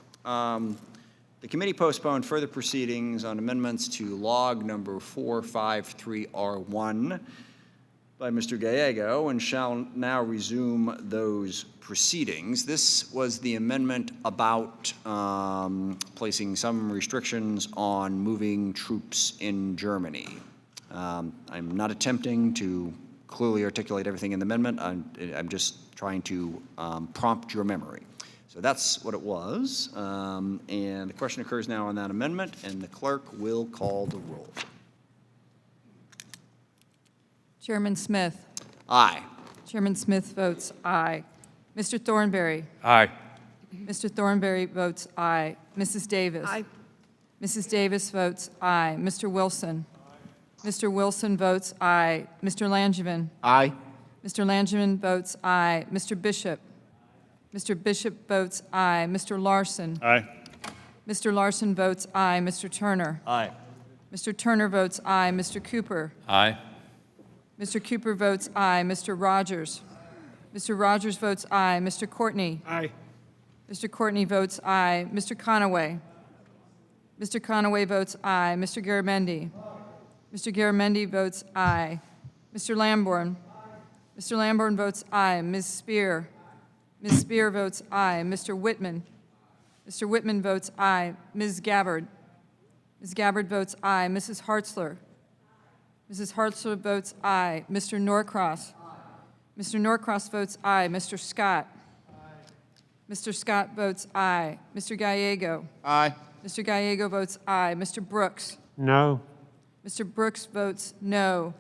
The committee postponed further proceedings on amendments to log number 453R1 by Mr. Gallego and shall now resume those proceedings. This was the amendment about placing some restrictions on moving troops in Germany. I'm not attempting to clearly articulate everything in the amendment. I'm just trying to prompt your memory. So that's what it was. And the question occurs now on that amendment, and the clerk will call the roll. Chairman Smith. Aye. Chairman Smith votes aye. Mr. Thornberry. Aye. Mr. Thornberry votes aye. Mrs. Davis. Aye. Mrs. Davis votes aye. Mr. Wilson. Mr. Wilson votes aye. Mr. Langevin. Aye. Mr. Langevin votes aye. Mr. Bishop. Mr. Bishop votes aye. Mr. Larson. Aye. Mr. Larson votes aye. Mr. Turner. Aye. Mr. Turner votes aye. Mr. Cooper. Aye. Mr. Cooper votes aye. Mr. Rogers. Mr. Rogers votes aye. Mr. Courtney. Aye. Mr. Courtney votes aye. Mr. Conaway. Mr. Conaway votes aye. Mr. Garamendi. Mr. Garamendi votes aye. Mr. Lamborn. Mr. Lamborn votes aye. Ms. Spear. Ms. Spear votes aye. Mr. Whitman. Mr. Whitman votes aye. Ms. Gabbard. Ms. Gabbard votes aye. Mrs. Hartzler. Mrs. Hartzler votes aye. Mr. Norcross. Mr. Norcross votes aye. Mr. Scott. Mr. Scott votes aye. Mr. Gallego. Aye. Mr. Gallego votes aye. Mr. Brooks. No. Mr. Brooks votes no.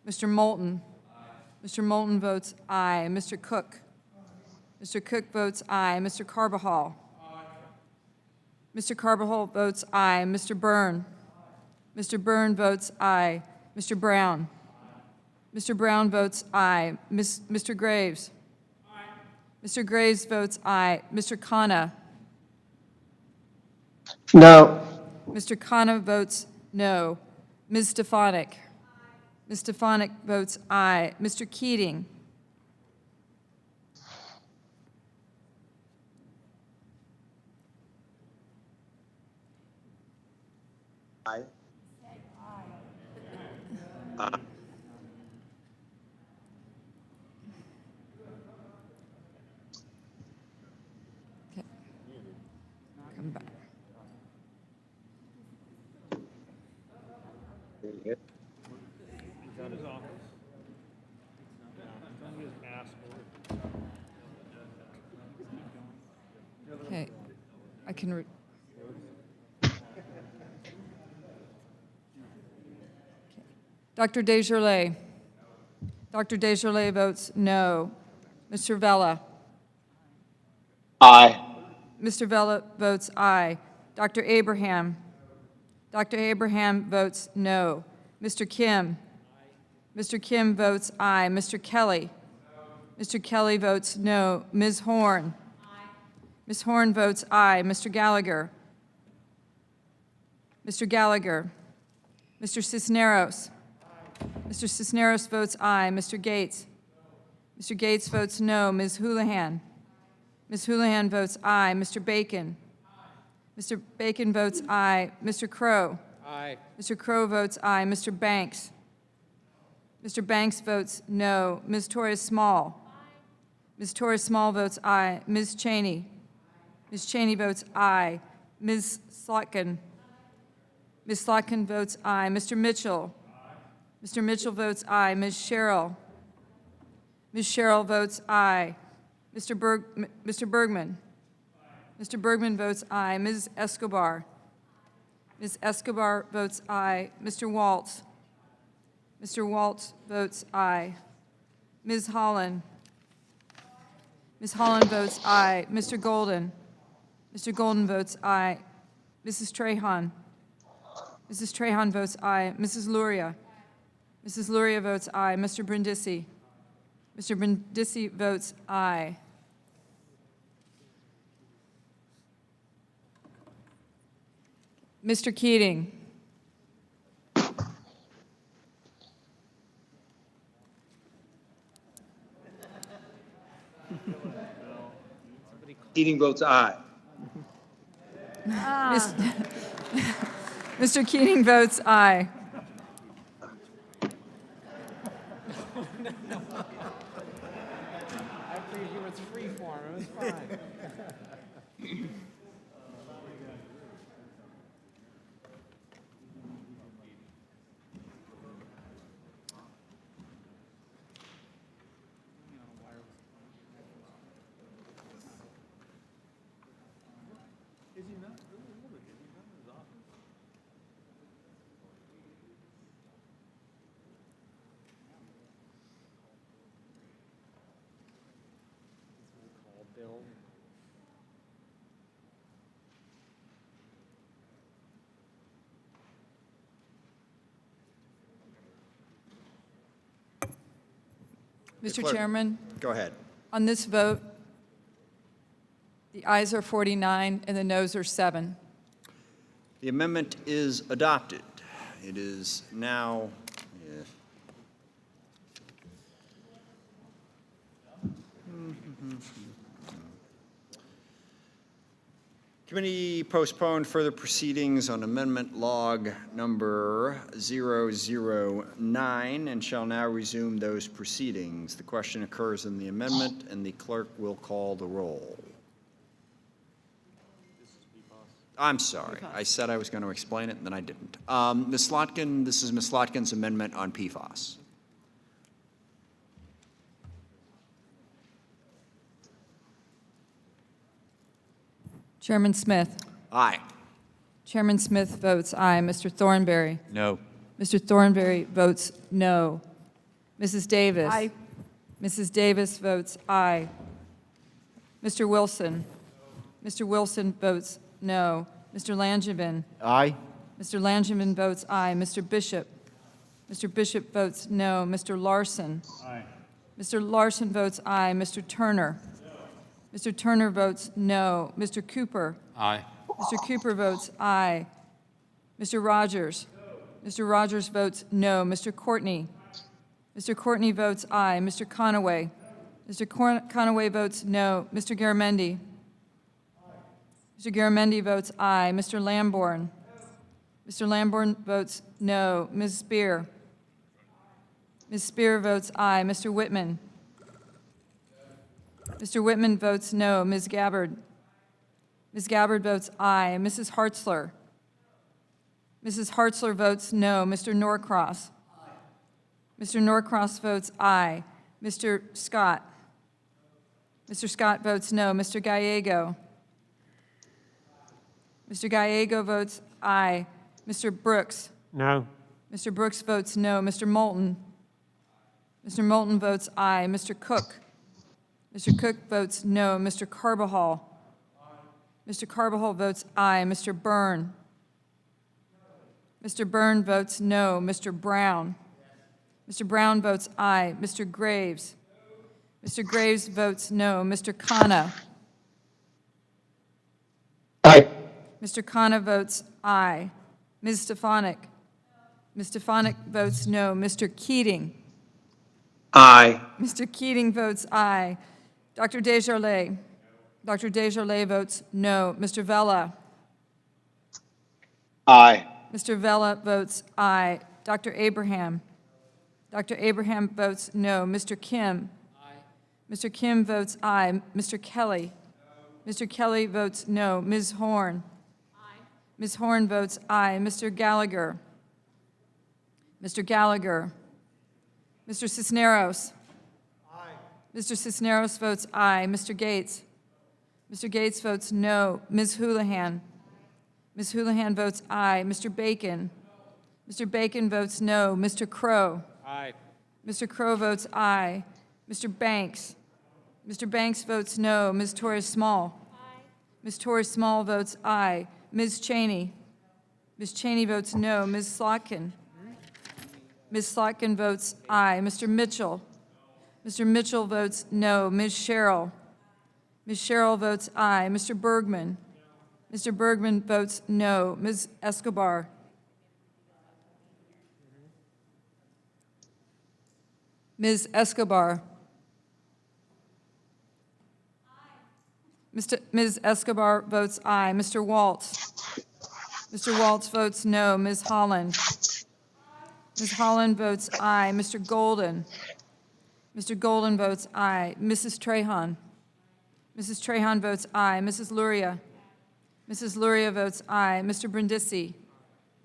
Mr. Moulton. Mr. Moulton votes aye. Mr. Cook. Mr. Cook votes aye. Mr. Carbajal. Mr. Carbajal votes aye. Mr. Byrne. Mr. Byrne votes aye. Mr. Brown. Mr. Brown votes aye. Mr. Graves. Mr. Graves votes aye. Mr. Khanna. No. Mr. Khanna votes no. Ms. Stefanik. Ms. Stefanik votes aye. Mr. Keating. Aye. Okay. Come back. Okay, I can. Dr. Desjardins. Dr. Desjardins votes no. Mr. Vella. Aye. Mr. Vella votes aye. Dr. Abraham. Dr. Abraham votes no. Mr. Kim. Mr. Kim votes aye. Mr. Kelly. Mr. Kelly votes no. Ms. Horn. Ms. Horn votes aye. Mr. Gallagher. Mr. Gallagher. Mr. Cisneros. Mr. Cisneros votes aye. Mr. Gates. Mr. Gates votes no. Ms. Houlihan. Ms. Houlihan votes aye. Mr. Bacon. Mr. Bacon votes aye. Mr. Crow. Aye. Mr. Crow votes aye. Mr. Banks. Mr. Banks votes no. Ms. Torres Small. Ms. Torres Small votes aye. Ms. Cheney. Ms. Cheney votes aye. Ms. Slotkin. Ms. Slotkin votes aye. Mr. Mitchell. Mr. Mitchell votes aye. Ms. Sherrill. Ms. Sherrill votes aye. Mr. Bergman? Mr. Bergman votes aye. Ms. Escobar? Ms. Escobar votes aye. Mr. Waltz? Mr. Waltz votes aye. Ms. Holland? Ms. Holland votes aye. Mr. Golden? Mr. Golden votes aye. Mrs. Trahan? Mrs. Trahan votes aye. Mrs. Luria? Mrs. Luria votes aye. Mr. Brindisi? Mr. Brindisi votes aye. Mr. Keating? Keating votes aye. Mr. Keating votes aye. Mr. Clerk. Chairman, Go ahead. on this vote, the ayes are 49 and the noes are 7. The amendment is adopted. It is now, Committee postponed further proceedings on amendment log number 009 and shall now resume those proceedings. The question occurs in the amendment, and the clerk will call the roll. I'm sorry. I said I was going to explain it, and then I didn't. Ms. Slotkin, this is Ms. Slotkin's amendment on PFAS. Chairman Smith? Aye. Chairman Smith votes aye. Mr. Thornberry? No. Mr. Thornberry votes no. Mrs. Davis? Aye. Mrs. Davis votes aye. Mr. Wilson? Mr. Wilson votes no. Mr. Langevin? Aye. Mr. Langevin votes aye. Mr. Bishop? Mr. Bishop votes no. Mr. Larson? Aye. Mr. Larson votes aye. Mr. Turner? Mr. Turner votes no. Mr. Cooper? Aye. Mr. Cooper votes aye. Mr. Rogers? Mr. Rogers votes no. Mr. Courtney? Mr. Courtney votes aye. Mr. Conaway? Mr. Conaway votes no. Mr. Garamendi? Mr. Garamendi votes aye. Mr. Lambourne? Mr. Lambourne votes no. Ms. Spear? Ms. Spear votes aye. Mr. Whitman? Mr. Whitman votes no. Ms. Gabbard? Ms. Gabbard votes aye. Mrs. Hartzler? Mrs. Hartzler votes no. Mr. Norcross? Mr. Norcross votes aye. Mr. Scott? Mr. Scott votes no. Mr. Gallego? Mr. Gallego votes aye. Mr. Brooks? No. Mr. Brooks votes no. Mr. Moulton? Mr. Moulton votes aye. Mr. Cook? Mr. Cook votes no. Mr. Carbajal? Mr. Carbajal votes aye. Mr. Byrne? Mr. Byrne votes no. Mr. Brown? Mr. Brown votes aye. Mr. Graves? Mr. Graves votes no. Mr. Khanna? Aye. Mr. Khanna votes aye. Ms. Stefanik? Ms. Stefanik votes no. Mr. Keating? Aye. Mr. Keating votes aye. Dr. Desjardins? Dr. Desjardins votes no. Mr. Vella? Aye. Mr. Vella votes aye. Dr. Abraham? Dr. Abraham votes no. Mr. Kim? Mr. Kim votes aye. Mr. Kelly? Mr. Kelly votes no. Ms. Horn? Ms. Horn votes aye. Mr. Gallagher? Mr. Gallagher? Mr. Cisneros? Mr. Cisneros votes aye. Mr. Gates? Mr. Gates votes no. Ms. Houlihan? Ms. Houlihan votes aye. Mr. Bacon? Mr. Bacon votes no. Mr. Crow? Aye. Mr. Crow votes aye. Mr. Banks? Mr. Banks votes no. Ms. Torres-Small? Ms. Torres-Small votes aye. Ms. Cheney? Ms. Cheney votes no. Ms. Slotkin? Ms. Slotkin votes aye. Mr. Mitchell? Mr. Mitchell votes no. Ms. Sherrill? Ms. Sherrill votes aye. Mr. Bergman? Mr. Bergman votes no. Ms. Escobar? Ms. Escobar? Ms. Escobar votes aye. Mr. Waltz? Mr. Waltz votes no. Ms. Holland? Ms. Holland votes aye. Mr. Golden? Mr. Golden votes aye. Mrs. Trahan? Mrs. Trahan votes aye. Mrs. Luria? Mrs. Luria votes aye. Mr. Brindisi?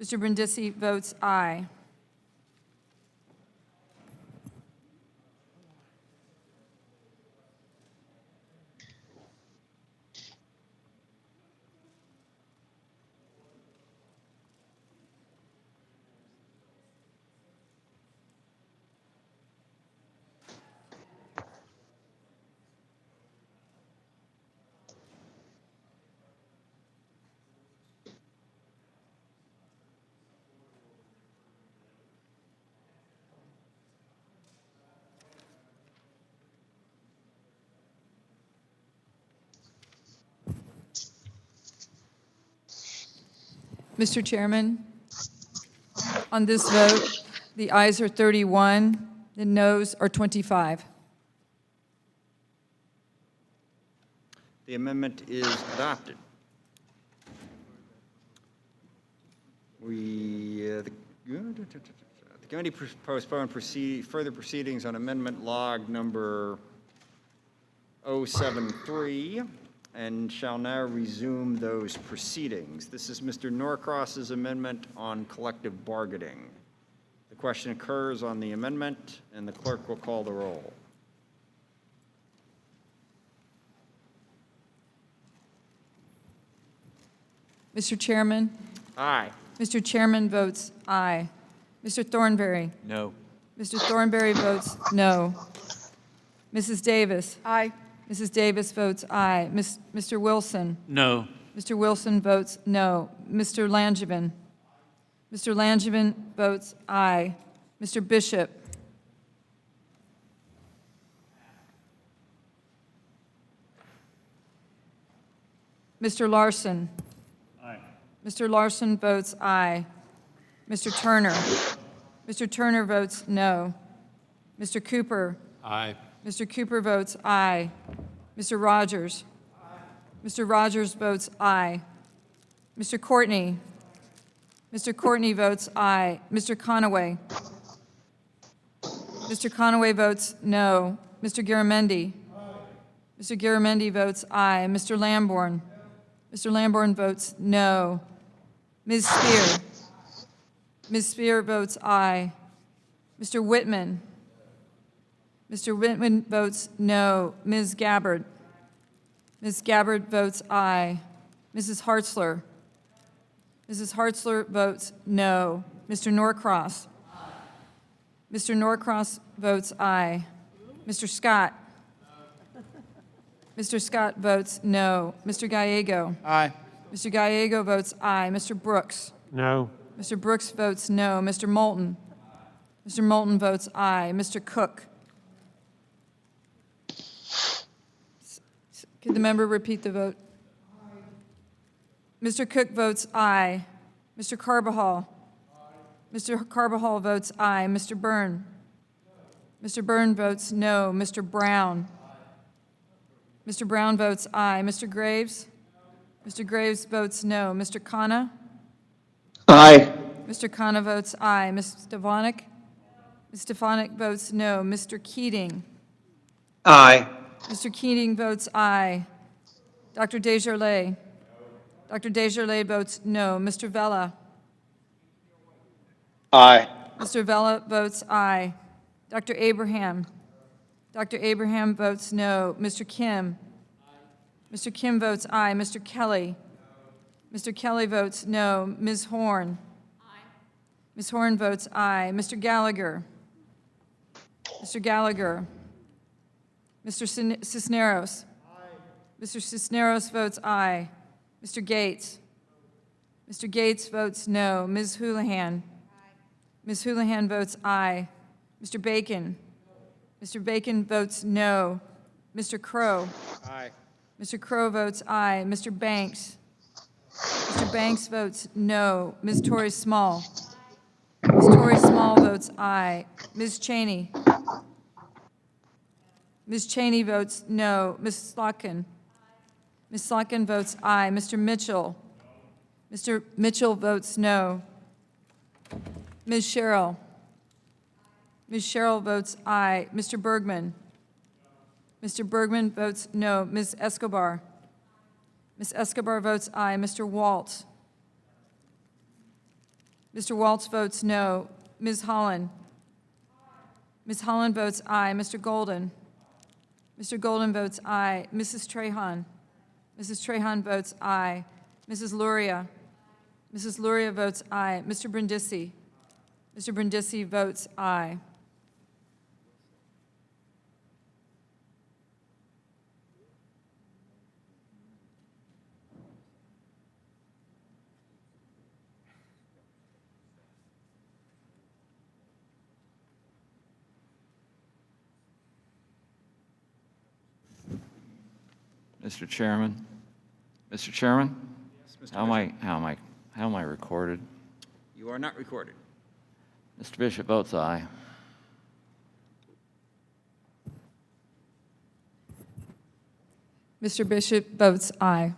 Mr. Brindisi votes aye. Mr. Chairman, on this vote, the ayes are 31, the noes are 25. The amendment is adopted. The committee postponed further proceedings on amendment log number 073 and shall now resume those proceedings. This is Mr. Norcross's amendment on collective bargaining. The question occurs on the amendment, and the clerk will call the roll. Mr. Chairman? Aye. Mr. Chairman votes aye. Mr. Thornberry? No. Mr. Thornberry votes no. Mrs. Davis? Aye. Mrs. Davis votes aye. Mr. Wilson? No. Mr. Wilson votes no. Mr. Langevin? Mr. Langevin votes aye. Mr. Bishop? Mr. Larson? Aye. Mr. Larson votes aye. Mr. Turner? Mr. Turner votes no. Mr. Cooper? Aye. Mr. Cooper votes aye. Mr. Rogers? Mr. Rogers votes aye. Mr. Courtney? Mr. Courtney votes aye. Mr. Conaway? Mr. Conaway votes no. Mr. Garamendi? Mr. Garamendi votes aye. Mr. Lambourne? Mr. Lambourne votes no. Ms. Spear? Ms. Spear votes aye. Mr. Whitman? Mr. Whitman votes no. Ms. Gabbard? Ms. Gabbard votes aye. Mrs. Hartzler? Mrs. Hartzler votes no. Mr. Norcross? Mr. Norcross votes aye. Mr. Scott? Mr. Scott votes no. Mr. Gallego? Aye. Mr. Gallego votes aye. Mr. Brooks? No. Mr. Brooks votes no. Mr. Moulton? Mr. Moulton votes aye. Mr. Cook? Could the member repeat the vote? Mr. Cook votes aye. Mr. Carbajal? Mr. Carbajal votes aye. Mr. Byrne? Mr. Byrne votes no. Mr. Brown? Mr. Brown votes aye. Mr. Graves? Mr. Graves votes no. Mr. Khanna? Aye. Mr. Khanna votes aye. Ms. Stefanik? Ms. Stefanik votes no. Mr. Keating? Aye. Mr. Keating votes aye. Dr. Desjardins? Dr. Desjardins votes no. Mr. Vella? Aye. Mr. Vella votes aye. Dr. Abraham? Dr. Abraham votes no. Mr. Kim? Mr. Kim votes aye. Mr. Kelly? Mr. Kelly votes no. Ms. Horn? Ms. Horn votes aye. Mr. Gallagher? Mr. Gallagher? Mr. Cisneros? Mr. Cisneros votes aye. Mr. Gates? Mr. Gates votes no. Ms. Houlihan? Ms. Houlihan votes aye. Mr. Bacon? Mr. Bacon votes no. Mr. Crow? Aye. Mr. Crow votes aye. Mr. Banks? Mr. Banks votes no. Ms. Torrey Small? Ms. Torrey Small votes aye. Ms. Cheney? Ms. Cheney votes no. Ms. Slotkin? Ms. Slotkin votes aye. Mr. Mitchell? Mr. Mitchell votes no. Ms. Sherrill? Ms. Sherrill votes aye. Mr. Bergman? Mr. Bergman votes no. Ms. Escobar? Ms. Escobar votes aye. Mr. Waltz? Mr. Waltz votes no. Ms. Holland? Ms. Holland votes aye. Mr. Golden? Mr. Golden votes aye. Mrs. Trahan? Mrs. Trahan votes aye. Mrs. Luria? Mrs. Luria votes aye. Mr. Brindisi? Mr. Brindisi votes aye. Mr. Chairman? Mr. Chairman? How am I recorded? You are not recorded. Mr. Bishop votes aye. Mr. Bishop votes aye.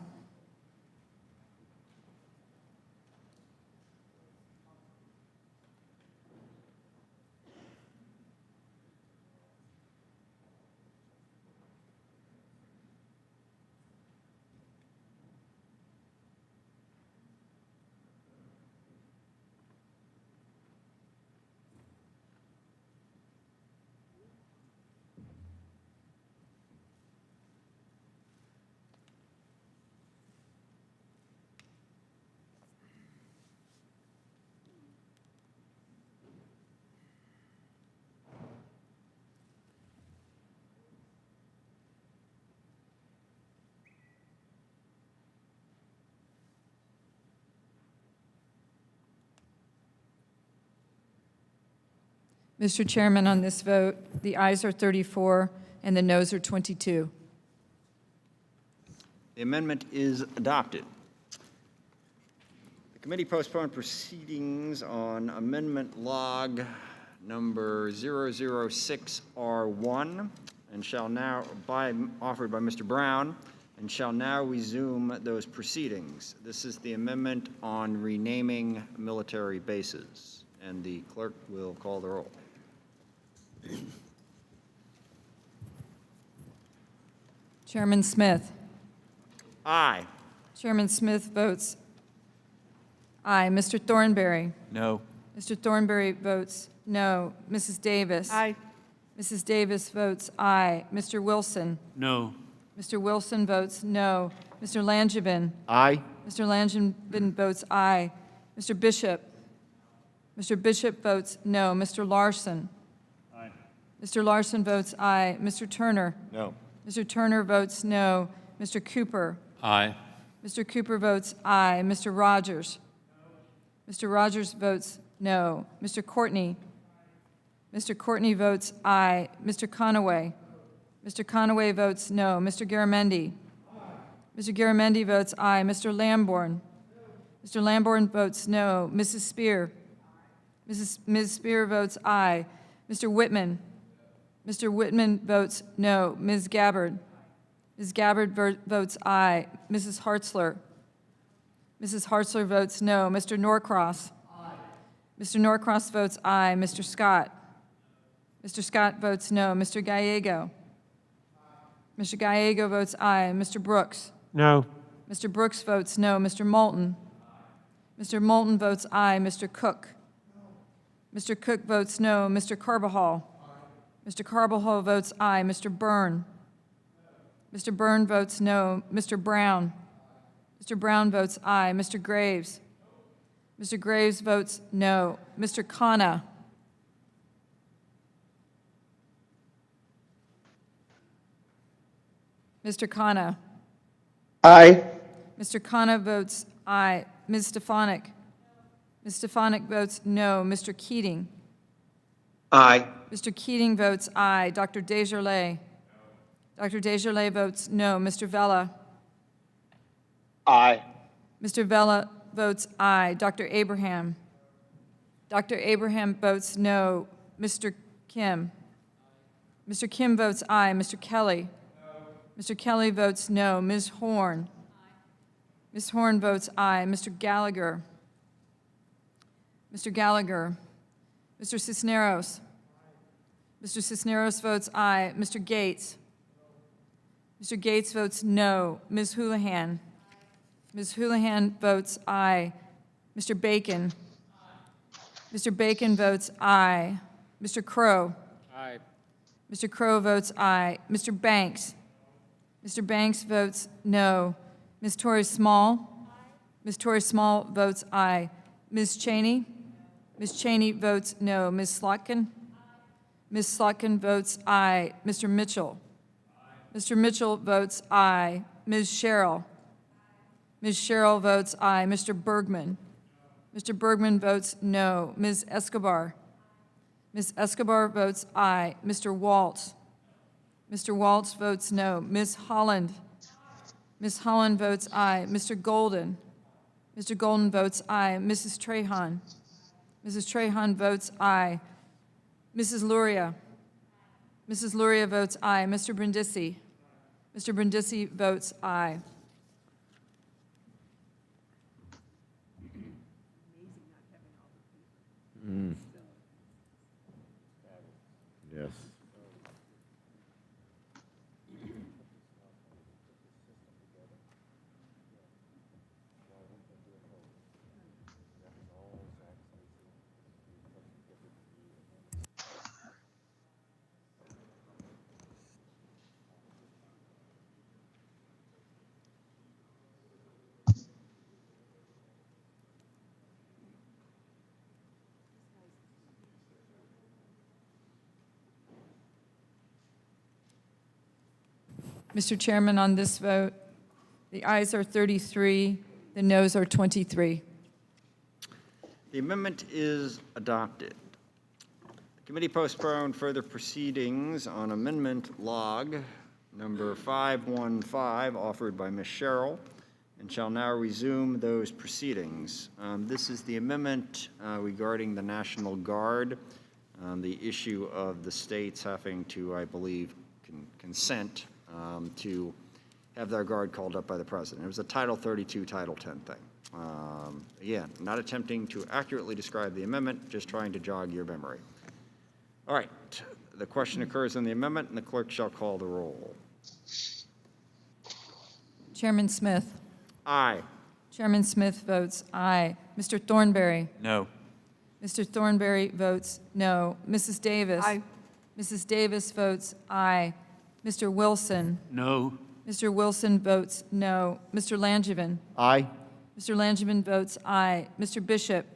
Mr. Chairman, on this vote, the ayes are 34 and the noes are 22. The amendment is adopted. The committee postponed proceedings on amendment log number 006R1 and shall now, offered by Mr. Brown, and shall now resume those proceedings. This is the amendment on renaming military bases, and the clerk will call the roll. Chairman Smith? Aye. Chairman Smith votes aye. Mr. Thornberry? No. Mr. Thornberry votes no. Mrs. Davis? Aye. Mrs. Davis votes aye. Mr. Wilson? No. Mr. Wilson votes no. Mr. Langevin? Aye. Mr. Langevin votes aye. Mr. Bishop? Mr. Bishop votes no. Mr. Larson? Aye. Mr. Larson votes aye. Mr. Turner? No. Mr. Turner votes no. Mr. Cooper? Aye. Mr. Cooper votes aye. Mr. Rogers? Mr. Rogers votes no. Mr. Courtney? Mr. Courtney votes aye. Mr. Conaway? Mr. Conaway votes no. Mr. Garamendi? Mr. Garamendi votes aye. Mr. Lamborn? Mr. Lamborn votes no. Mrs. Spear? Ms. Spear votes aye. Mr. Whitman? Mr. Whitman votes no. Ms. Gabbard? Ms. Gabbard votes aye. Mrs. Hartzler? Mrs. Hartzler votes no. Mr. Norcross? Mr. Norcross votes aye. Mr. Scott? Mr. Scott votes no. Mr. Gallego? Mr. Gallego votes aye. Mr. Brooks? No. Mr. Brooks votes no. Mr. Moulton? Mr. Moulton votes aye. Mr. Cook? Mr. Cook votes no. Mr. Carbajal? Mr. Carbajal votes aye. Mr. Byrne? Mr. Byrne votes no. Mr. Brown? Mr. Brown votes aye. Mr. Graves? Mr. Graves votes no. Mr. Khanna? Mr. Khanna? Aye. Mr. Khanna votes aye. Ms. Stefanik? Ms. Stefanik votes no. Mr. Keating? Aye. Mr. Keating votes aye. Dr. Desjardins? Dr. Desjardins votes no. Mr. Vella? Aye. Mr. Vella votes aye. Dr. Abraham? Dr. Abraham votes no. Mr. Kim? Mr. Kim votes aye. Mr. Kelly? Mr. Kelly votes no. Ms. Horn? Ms. Horn votes aye. Mr. Gallagher? Mr. Gallagher? Mr. Cisneros? Mr. Cisneros votes aye. Mr. Gates? Mr. Gates votes no. Ms. Houlihan? Ms. Houlihan votes aye. Mr. Bacon? Mr. Bacon votes aye. Mr. Crow? Aye. Mr. Crow votes aye. Mr. Banks? Mr. Banks votes no. Ms. Torrey Small? Ms. Torrey Small votes aye. Ms. Cheney? Ms. Cheney votes no. Ms. Slotkin? Ms. Slotkin votes aye. Mr. Mitchell? Mr. Mitchell votes aye. Ms. Sherrill? Ms. Sherrill votes aye. Mr. Bergman? Mr. Bergman votes no. Ms. Escobar? Ms. Escobar votes aye. Mr. Waltz? Mr. Waltz votes no. Ms. Holland? Ms. Holland votes aye. Mr. Golden? Mr. Golden votes aye. Mrs. Trahan? Mrs. Trahan votes aye. Mrs. Luria? Mrs. Luria votes aye. Mr. Brindisi? Mr. Brindisi votes aye. Yes. Mr. Chairman, on this vote, the ayes are 33, the noes are 23. The amendment is adopted. The committee postponed further proceedings on amendment log number 515 offered by Ms. Sherrill and shall now resume those proceedings. This is the amendment regarding the National Guard, the issue of the states having to, I believe, consent to have their guard called up by the president. It was a Title 32, Title 10 thing. Again, not attempting to accurately describe the amendment, just trying to jog your memory. All right, the question occurs on the amendment, and the clerk shall call the roll. Chairman Smith. Aye. Chairman Smith votes aye. Mr. Thornberry. No. Mr. Thornberry votes no. Mrs. Davis. Aye. Mrs. Davis votes aye. Mr. Wilson. No. Mr. Wilson votes no. Mr. Langevin. Aye. Mr. Langevin votes aye. Mr. Bishop.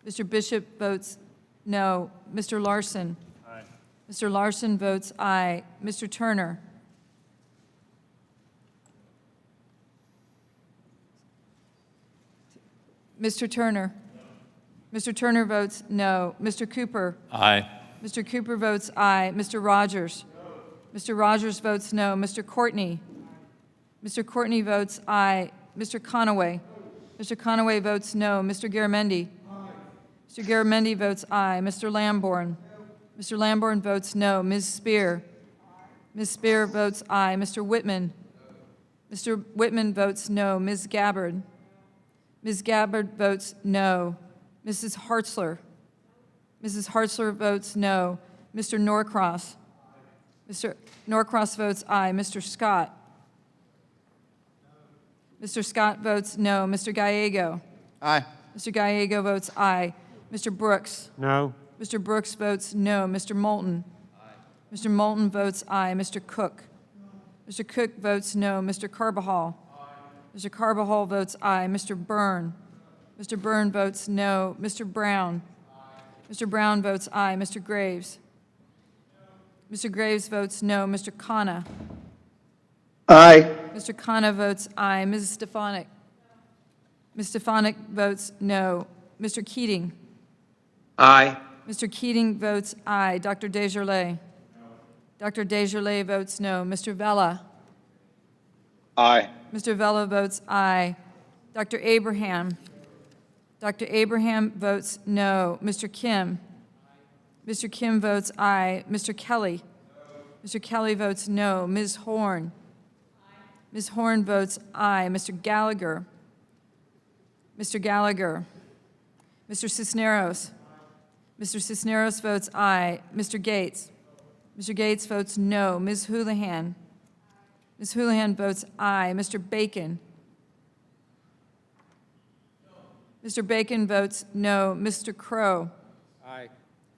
Mr. Bishop votes no. Mr. Larson. Aye. Mr. Larson votes aye. Mr. Turner. Mr. Turner. Mr. Turner votes no. Mr. Cooper. Aye. Mr. Cooper votes aye. Mr. Rogers. Mr. Rogers votes no. Mr. Courtney. Mr. Courtney votes aye. Mr. Conaway. Mr. Conaway votes no. Mr. Garamendi. Mr. Garamendi votes aye. Mr. Lambourne. Mr. Lambourne votes no. Ms. Spear. Ms. Spear votes aye. Mr. Whitman. Mr. Whitman votes no. Ms. Gabbard. Ms. Gabbard votes no. Mrs. Hartzler. Mrs. Hartzler votes no. Mr. Norcross. Mr. Norcross votes aye. Mr. Scott. Mr. Scott votes no. Mr. Gallego. Aye. Mr. Gallego votes aye. Mr. Brooks. No. Mr. Brooks votes no. Mr. Moulton. Mr. Moulton votes aye. Mr. Cook. Mr. Cook votes no. Mr. Carbajal. Mr. Carbajal votes aye. Mr. Byrne. Mr. Byrne votes no. Mr. Brown. Mr. Brown votes aye. Mr. Graves. Mr. Graves votes no. Mr. Khanna. Aye. Mr. Khanna votes aye. Mrs. Stefanik. Ms. Stefanik votes no. Mr. Keating. Aye. Mr. Keating votes aye. Dr. Desjardins. Dr. Desjardins votes no. Mr. Vella. Aye. Mr. Vella votes aye. Dr. Abraham. Dr. Abraham votes no. Mr. Kim. Mr. Kim votes aye. Mr. Kelly. Mr. Kelly votes no. Ms. Horn. Ms. Horn votes aye. Mr. Gallagher. Mr. Gallagher. Mr. Cisneros. Mr. Cisneros votes aye. Mr. Gates. Mr. Gates votes no. Ms. Houlihan. Ms. Houlihan votes aye. Mr. Bacon. Mr. Bacon votes no. Mr. Crow. Aye.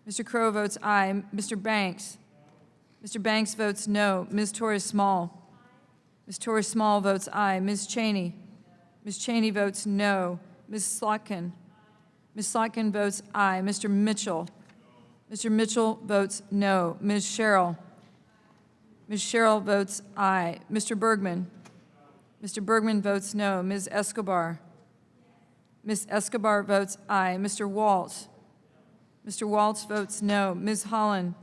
Mr. Crow votes aye. Mr. Banks. Mr. Banks votes no. Ms. Torres Small. Ms. Torres Small votes aye. Ms. Cheney. Ms. Cheney votes no. Ms. Slotkin. Ms. Slotkin votes aye. Mr. Mitchell. Mr. Mitchell votes no. Ms. Sherrill. Ms. Sherrill votes aye. Mr. Bergman. Mr. Bergman votes no. Ms. Escobar. Ms. Escobar votes aye. Mr. Waltz. Mr. Waltz votes no. Ms. Holland.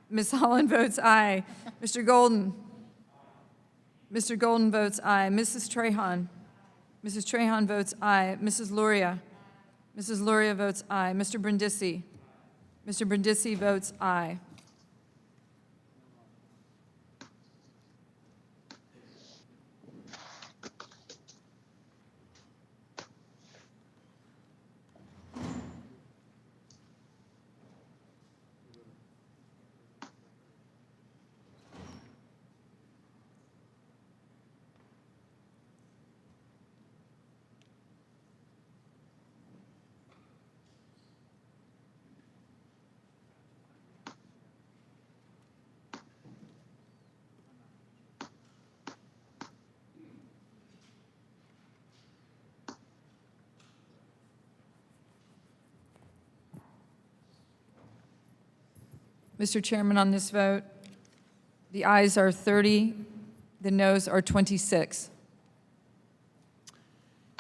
Ms. Holland votes aye. Mr. Golden. Mr. Golden votes aye. Mrs. Trahan. Mrs. Trahan votes aye. Mrs. Luria. Mrs. Luria votes aye. Mr. Brindisi. Mr. Brindisi votes aye. Mr. Chairman, on this vote, the ayes are 30, the noes are 26.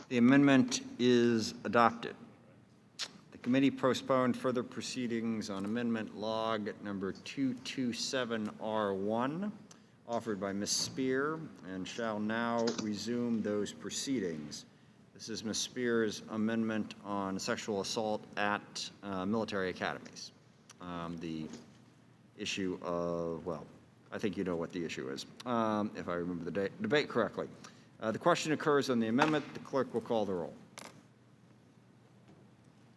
The amendment is adopted. The committee postponed further proceedings on amendment log number 227R1, offered by Ms. Spear, and shall now resume those proceedings. This is Ms. Spear's amendment on sexual assault at military academies. The issue of, well, I think you know what the issue is, if I remember the debate correctly. The question occurs on the amendment. The clerk will call the roll.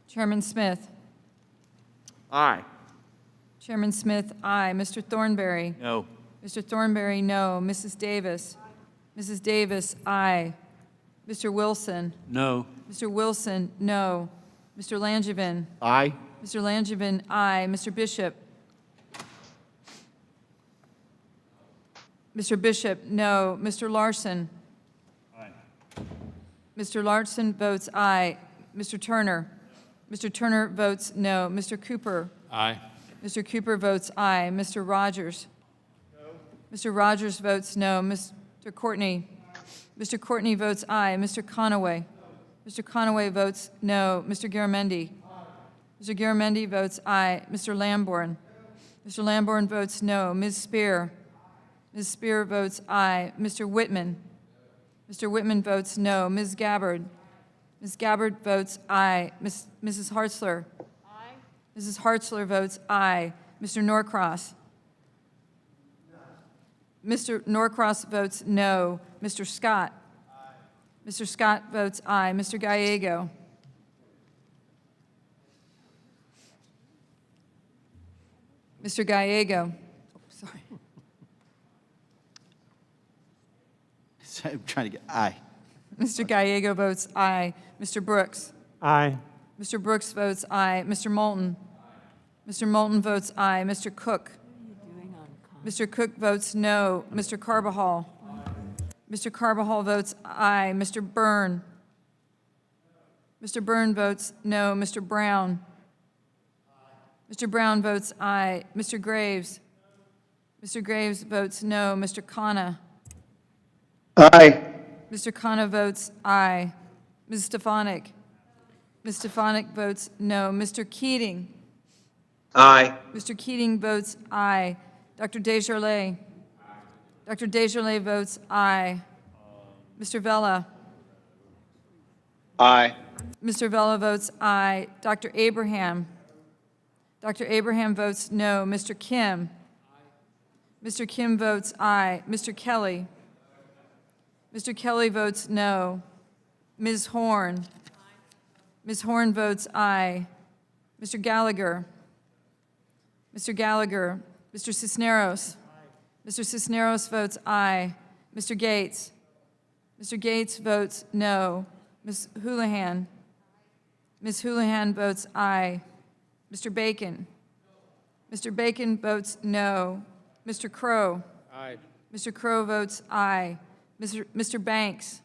Chairman Smith. Aye. Chairman Smith, aye. Mr. Thornberry. No. Mr. Thornberry, no. Mrs. Davis. Mrs. Davis, aye. Mr. Wilson. No. Mr. Wilson, no. Mr. Langevin. Aye. Mr. Langevin, aye. Mr. Bishop. Mr. Bishop, no. Mr. Larson. Aye. Mr. Larson votes aye. Mr. Turner. Mr. Turner votes no. Mr. Cooper. Aye. Mr. Cooper votes aye. Mr. Rogers. No. Mr. Rogers votes no. Mr. Courtney. Mr. Courtney votes aye. Mr. Conaway. Mr. Conaway votes no. Mr. Garamendi. Mr. Garamendi votes aye. Mr. Lambourne. Mr. Lambourne votes no. Ms. Spear. Ms. Spear votes aye. Mr. Whitman. Mr. Whitman votes no. Ms. Gabbard. Ms. Gabbard votes aye. Mrs. Hartzler. Aye. Mrs. Hartzler votes aye. Mr. Norcross. Mr. Norcross votes no. Mr. Scott. Aye. Mr. Scott votes aye. Mr. Gallego. Mr. Gallego. Oh, sorry. I'm trying to get, aye. Mr. Gallego votes aye. Mr. Brooks. Aye. Mr. Brooks votes aye. Mr. Moulton. Mr. Moulton votes aye. Mr. Cook. Mr. Cook votes no. Mr. Carbajal? Mr. Carbajal votes aye. Mr. Byrne? Mr. Byrne votes no. Mr. Brown? Mr. Brown votes aye. Mr. Graves? Mr. Graves votes no. Mr. Khanna? Aye. Mr. Khanna votes aye. Ms. Stefanik? Ms. Stefanik votes no. Mr. Keating? Aye. Mr. Keating votes aye. Dr. Desjardins? Dr. Desjardins votes aye. Mr. Vella? Aye. Mr. Vella votes aye. Dr. Abraham? Dr. Abraham votes no. Mr. Kim? Mr. Kim votes aye. Mr. Kelly? Mr. Kelly votes no. Ms. Horn? Ms. Horn votes aye. Mr. Gallagher? Mr. Gallagher? Mr. Cisneros? Mr. Cisneros votes aye. Mr. Gates? Mr. Gates votes no. Ms. Houlihan? Ms. Houlihan votes aye. Mr. Bacon? Mr. Bacon votes no. Mr. Crow? Aye. Mr. Crow votes aye. Mr. Banks?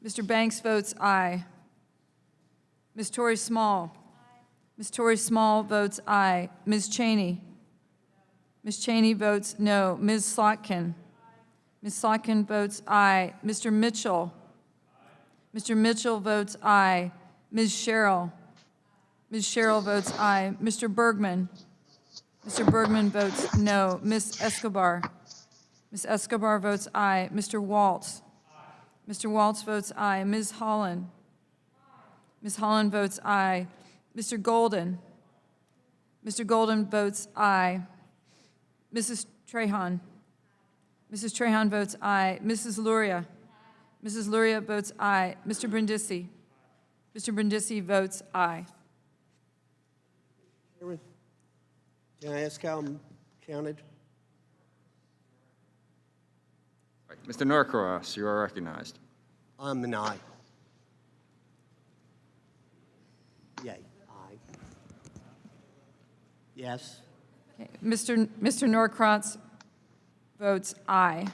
Mr. Banks votes aye. Ms. Torrey Small? Ms. Torrey Small votes aye. Ms. Cheney? Ms. Cheney votes no. Ms. Slotkin? Ms. Slotkin votes aye. Mr. Mitchell? Mr. Mitchell votes aye. Ms. Sherrill? Ms. Sherrill votes aye. Mr. Bergman? Mr. Bergman votes no. Ms. Escobar? Ms. Escobar votes aye. Mr. Waltz? Mr. Waltz votes aye. Ms. Holland? Ms. Holland votes aye. Mr. Golden? Mr. Golden votes aye. Mrs. Trahan? Mrs. Trahan votes aye. Mrs. Luria? Mrs. Luria votes aye. Mr. Brindisi? Mr. Brindisi votes aye. Can I ask how I'm counted? Right, Mr. Norcross, you are recognized. I'm an aye. Yay, aye. Yes. Okay. Mr. Norcross votes aye.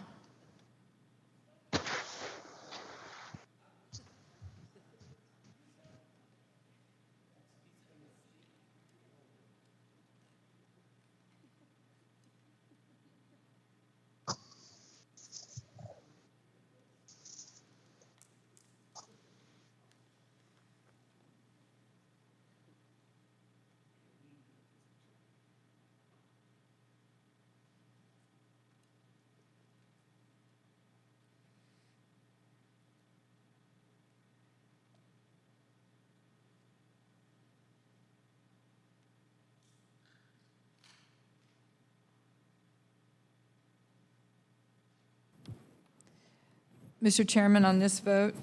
Mr. Chairman, on this vote,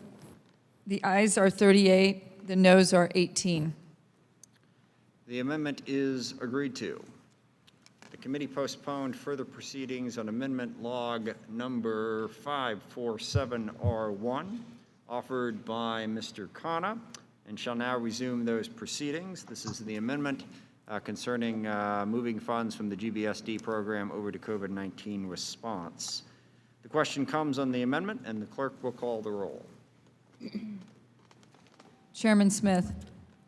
the ayes are 38, the noes are 18. The amendment is agreed to. The committee postponed further proceedings on amendment log number 547R1, offered by Mr. Khanna, and shall now resume those proceedings. This is the amendment concerning moving funds from the GBSD program over to COVID-19 response. The question comes on the amendment, and the clerk will call the roll. Chairman Smith.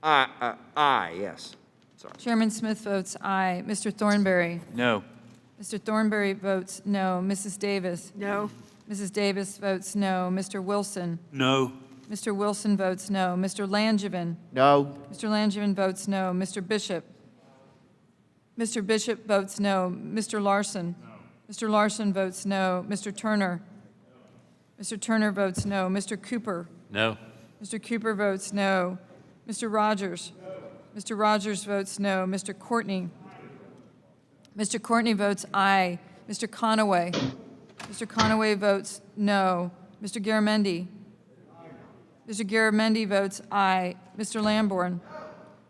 Aye, yes. Sorry. Chairman Smith votes aye. Mr. Thornberry. No. Mr. Thornberry votes no. Mrs. Davis. No. Mrs. Davis votes no. Mr. Wilson. No. Mr. Wilson votes no. Mr. Langevin. No. Mr. Langevin votes no. Mr. Bishop. Mr. Bishop votes no. Mr. Larson. Mr. Larson votes no. Mr. Turner. Mr. Turner votes no. Mr. Cooper. No. Mr. Cooper votes no. Mr. Rogers. Mr. Rogers votes no. Mr. Courtney. Mr. Courtney votes aye. Mr. Conaway. Mr. Conaway votes no. Mr. Garamendi. Mr. Garamendi votes aye. Mr. Lambourne.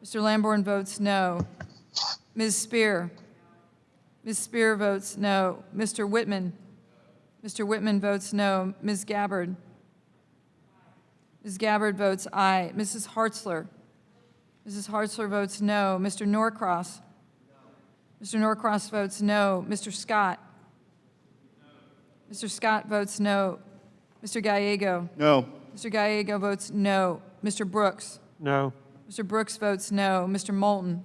Mr. Lambourne votes no. Ms. Spear. Ms. Spear votes no. Mr. Whitman. Mr. Whitman votes no. Ms. Gabbard. Ms. Gabbard votes aye. Mrs. Hartzler. Mrs. Hartzler votes no. Mr. Norcross. Mr. Norcross votes no. Mr. Scott. Mr. Scott votes no. Mr. Gallego. No. Mr. Gallego votes no. Mr. Brooks. No. Mr. Brooks votes no. Mr. Moulton.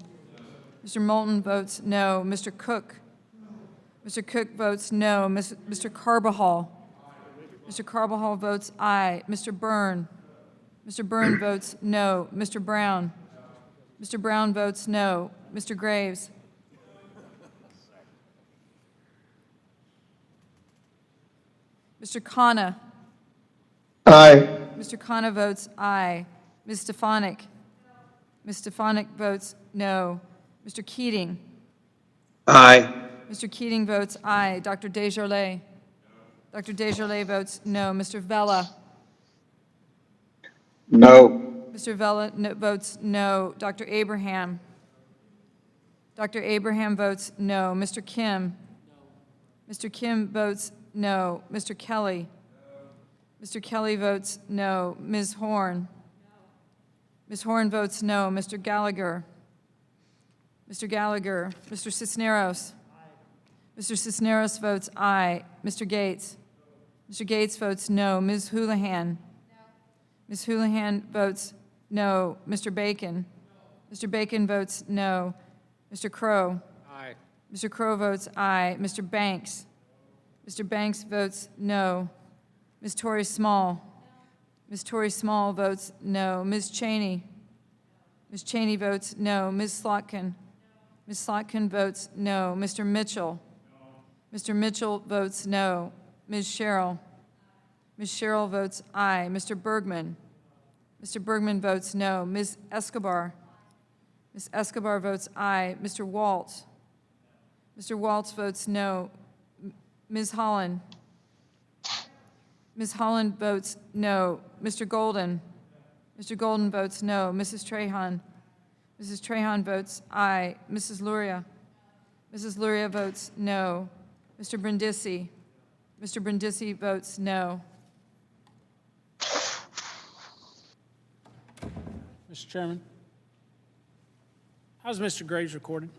Mr. Moulton votes no. Mr. Cook. Mr. Cook votes no. Mr. Carbajal. Mr. Carbajal votes aye. Mr. Byrne. Mr. Byrne votes no. Mr. Brown. Mr. Brown votes no. Mr. Graves. Mr. Khanna. Aye. Mr. Khanna votes aye. Ms. Stefanik. Ms. Stefanik votes no. Mr. Keating. Aye. Mr. Keating votes aye. Dr. Desjardins. Dr. Desjardins votes no. Mr. Vella. No. Mr. Vella votes no. Dr. Abraham. Dr. Abraham votes no. Mr. Kim. Mr. Kim votes no. Mr. Kelly. Mr. Kelly votes no. Ms. Horn. Ms. Horn votes no. Mr. Gallagher. Mr. Gallagher. Mr. Cisneros. Mr. Cisneros votes aye. Mr. Gates. Mr. Gates votes no. Ms. Houlihan. Ms. Houlihan votes no. Mr. Bacon. Mr. Bacon votes no. Mr. Crow. Aye. Mr. Crow votes aye. Mr. Banks. Mr. Banks votes no. Ms. Tory Small. Ms. Tory Small votes no. Ms. Cheney. Ms. Cheney votes no. Ms. Slotkin. Ms. Slotkin votes no. Mr. Mitchell. Mr. Mitchell votes no. Ms. Sherrill. Ms. Sherrill votes aye. Mr. Bergman. Mr. Bergman votes no. Ms. Escobar. Ms. Escobar votes aye. Mr. Waltz. Mr. Waltz votes no. Ms. Holland. Ms. Holland votes no. Mr. Golden. Mr. Golden votes no. Mrs. Trahan. Mrs. Trahan votes aye. Mrs. Luria. Mrs. Luria votes no. Mr. Brindisi. Mr. Brindisi votes no. Mr. Chairman, how's Mr. Graves recorded?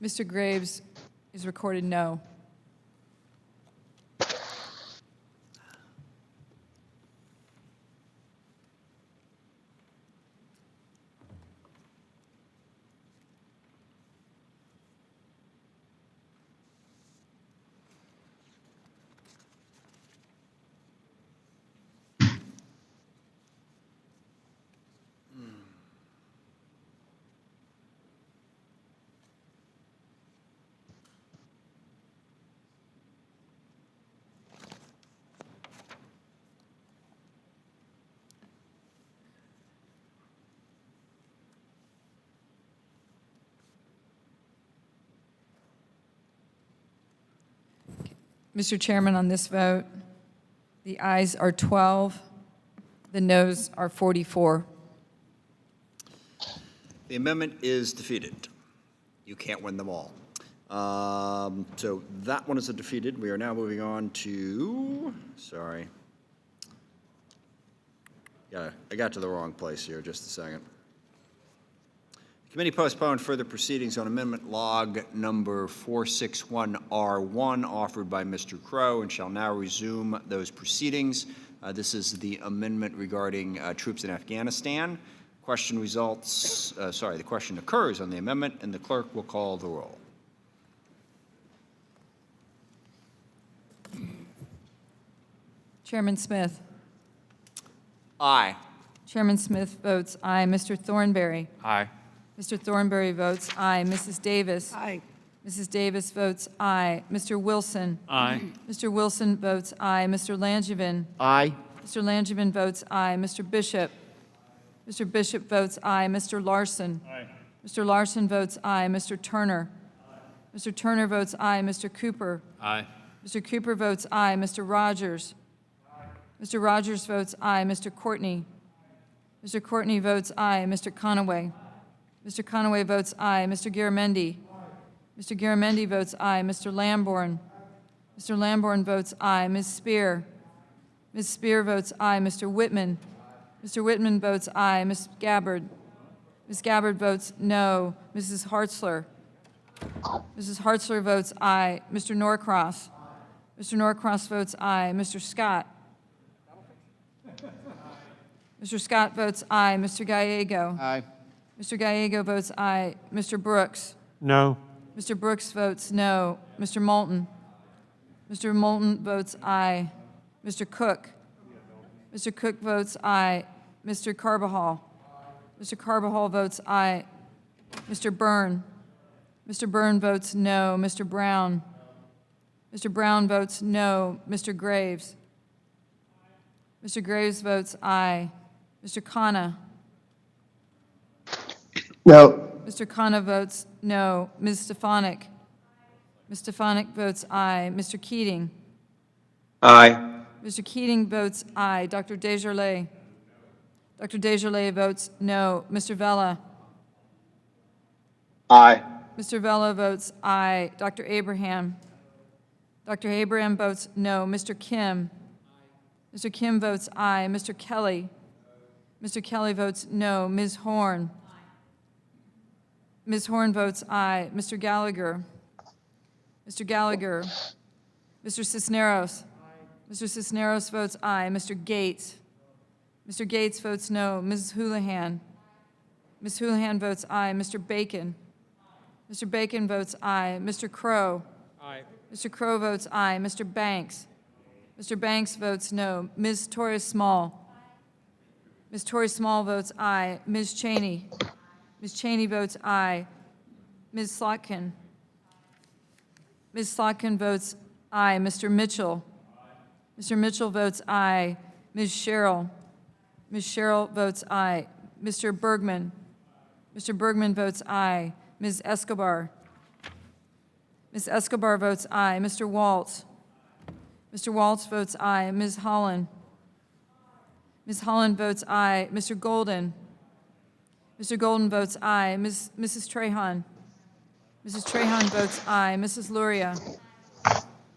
Mr. Graves is recorded no. Mr. Chairman, on this vote, the ayes are 12, the noes are 44. The amendment is defeated. You can't win them all. So that one is defeated. We are now moving on to, sorry. Yeah, I got to the wrong place here, just a second. Committee postponed further proceedings on amendment log number 461R1 offered by Mr. Crow and shall now resume those proceedings. This is the amendment regarding troops in Afghanistan. Question results, the question occurs on the amendment and the clerk will call the roll. Chairman Smith. Aye. Chairman Smith votes aye. Mr. Thornberry. Aye. Mr. Thornberry votes aye. Mrs. Davis. Aye. Mrs. Davis votes aye. Mr. Wilson. Aye. Mr. Wilson votes aye. Mr. Langevin. Aye. Mr. Langevin votes aye. Mr. Bishop. Mr. Bishop votes aye. Mr. Larson. Aye. Mr. Larson votes aye. Mr. Turner. Mr. Turner votes aye. Mr. Cooper. Aye. Mr. Cooper votes aye. Mr. Rogers. Mr. Rogers votes aye. Mr. Courtney. Mr. Courtney votes aye. Mr. Conaway. Mr. Conaway votes aye. Mr. Garamendi. Mr. Garamendi votes aye. Mr. Lambourne. Mr. Lambourne votes aye. Ms. Spear. Ms. Spear votes aye. Mr. Whitman. Mr. Whitman votes aye. Ms. Gabbard. Ms. Gabbard votes no. Mrs. Hartzler. Mrs. Hartzler votes aye. Mr. Norcross. Mr. Norcross votes aye. Mr. Scott. Mr. Scott votes aye. Mr. Gallego. Aye. Mr. Gallego votes aye. Mr. Brooks. No. Mr. Brooks votes no. Mr. Moulton. Mr. Moulton votes aye. Mr. Cook. Mr. Cook votes aye. Mr. Carbajal. Mr. Carbajal votes aye. Mr. Byrne. Mr. Byrne votes no. Mr. Brown. Mr. Brown votes no. Mr. Graves. Mr. Graves votes aye. Mr. Khanna. No. Mr. Khanna votes no. Ms. Stefanik. Ms. Stefanik votes aye. Mr. Keating. Aye. Mr. Keating votes aye. Dr. Desjardins. Dr. Desjardins votes no. Mr. Vella. Aye. Mr. Vella votes aye. Dr. Abraham. Dr. Abraham votes no. Mr. Kim. Mr. Kim votes aye. Mr. Kelly. Mr. Kelly votes no. Ms. Horn. Ms. Horn votes aye. Mr. Gallagher. Mr. Gallagher. Mr. Cisneros. Mr. Cisneros votes aye. Mr. Gates. Mr. Gates votes no. Ms. Houlihan. Ms. Houlihan votes aye. Mr. Bacon. Mr. Bacon votes aye. Mr. Crow. Aye. Mr. Crow votes aye. Mr. Banks. Mr. Banks votes no. Ms. Torres Small. Ms. Torres Small votes aye. Ms. Cheney. Ms. Cheney votes aye. Ms. Slotkin. Ms. Slotkin votes aye. Mr. Mitchell. Mr. Mitchell votes aye. Ms. Sherrill. Ms. Sherrill votes aye. Mr. Bergman. Mr. Bergman votes aye. Ms. Escobar. Ms. Escobar votes aye. Mr. Waltz. Mr. Waltz votes aye. Ms. Holland. Ms. Holland votes aye. Mr. Golden. Mr. Golden votes aye. Mrs. Trahan. Mrs. Trahan votes aye. Mrs. Luria.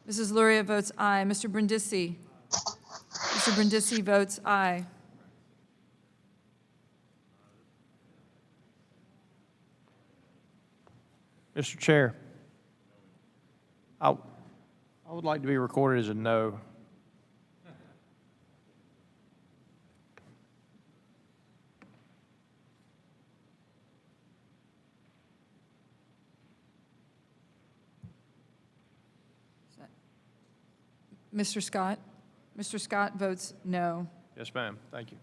Mrs. Luria votes aye. Mr. Brindisi. Mr. Brindisi votes aye. Mr. Chair, I would like to be recorded as a no. Mr. Scott? Mr. Scott votes no. Yes, ma'am. Thank you.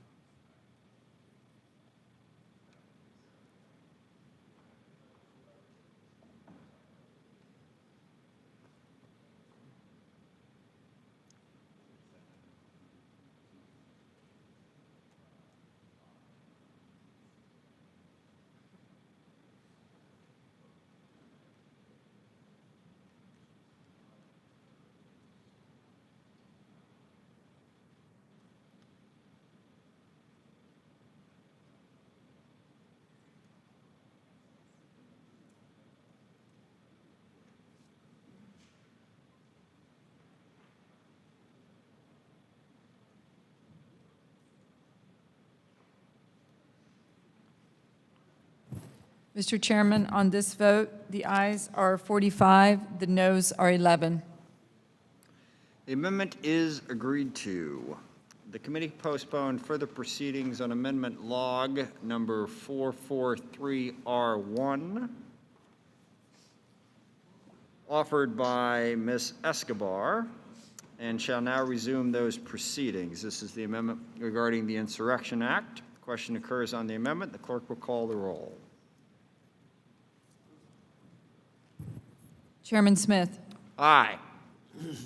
Mr. Chairman, on this vote, the ayes are 45, the noes are 11. The amendment is agreed to. The committee postponed further proceedings on amendment log number 443R1, offered by Ms. Escobar, and shall now resume those proceedings. This is the amendment regarding the Insurrection Act. The question occurs on the amendment. The clerk will call the roll. Chairman Smith. Aye.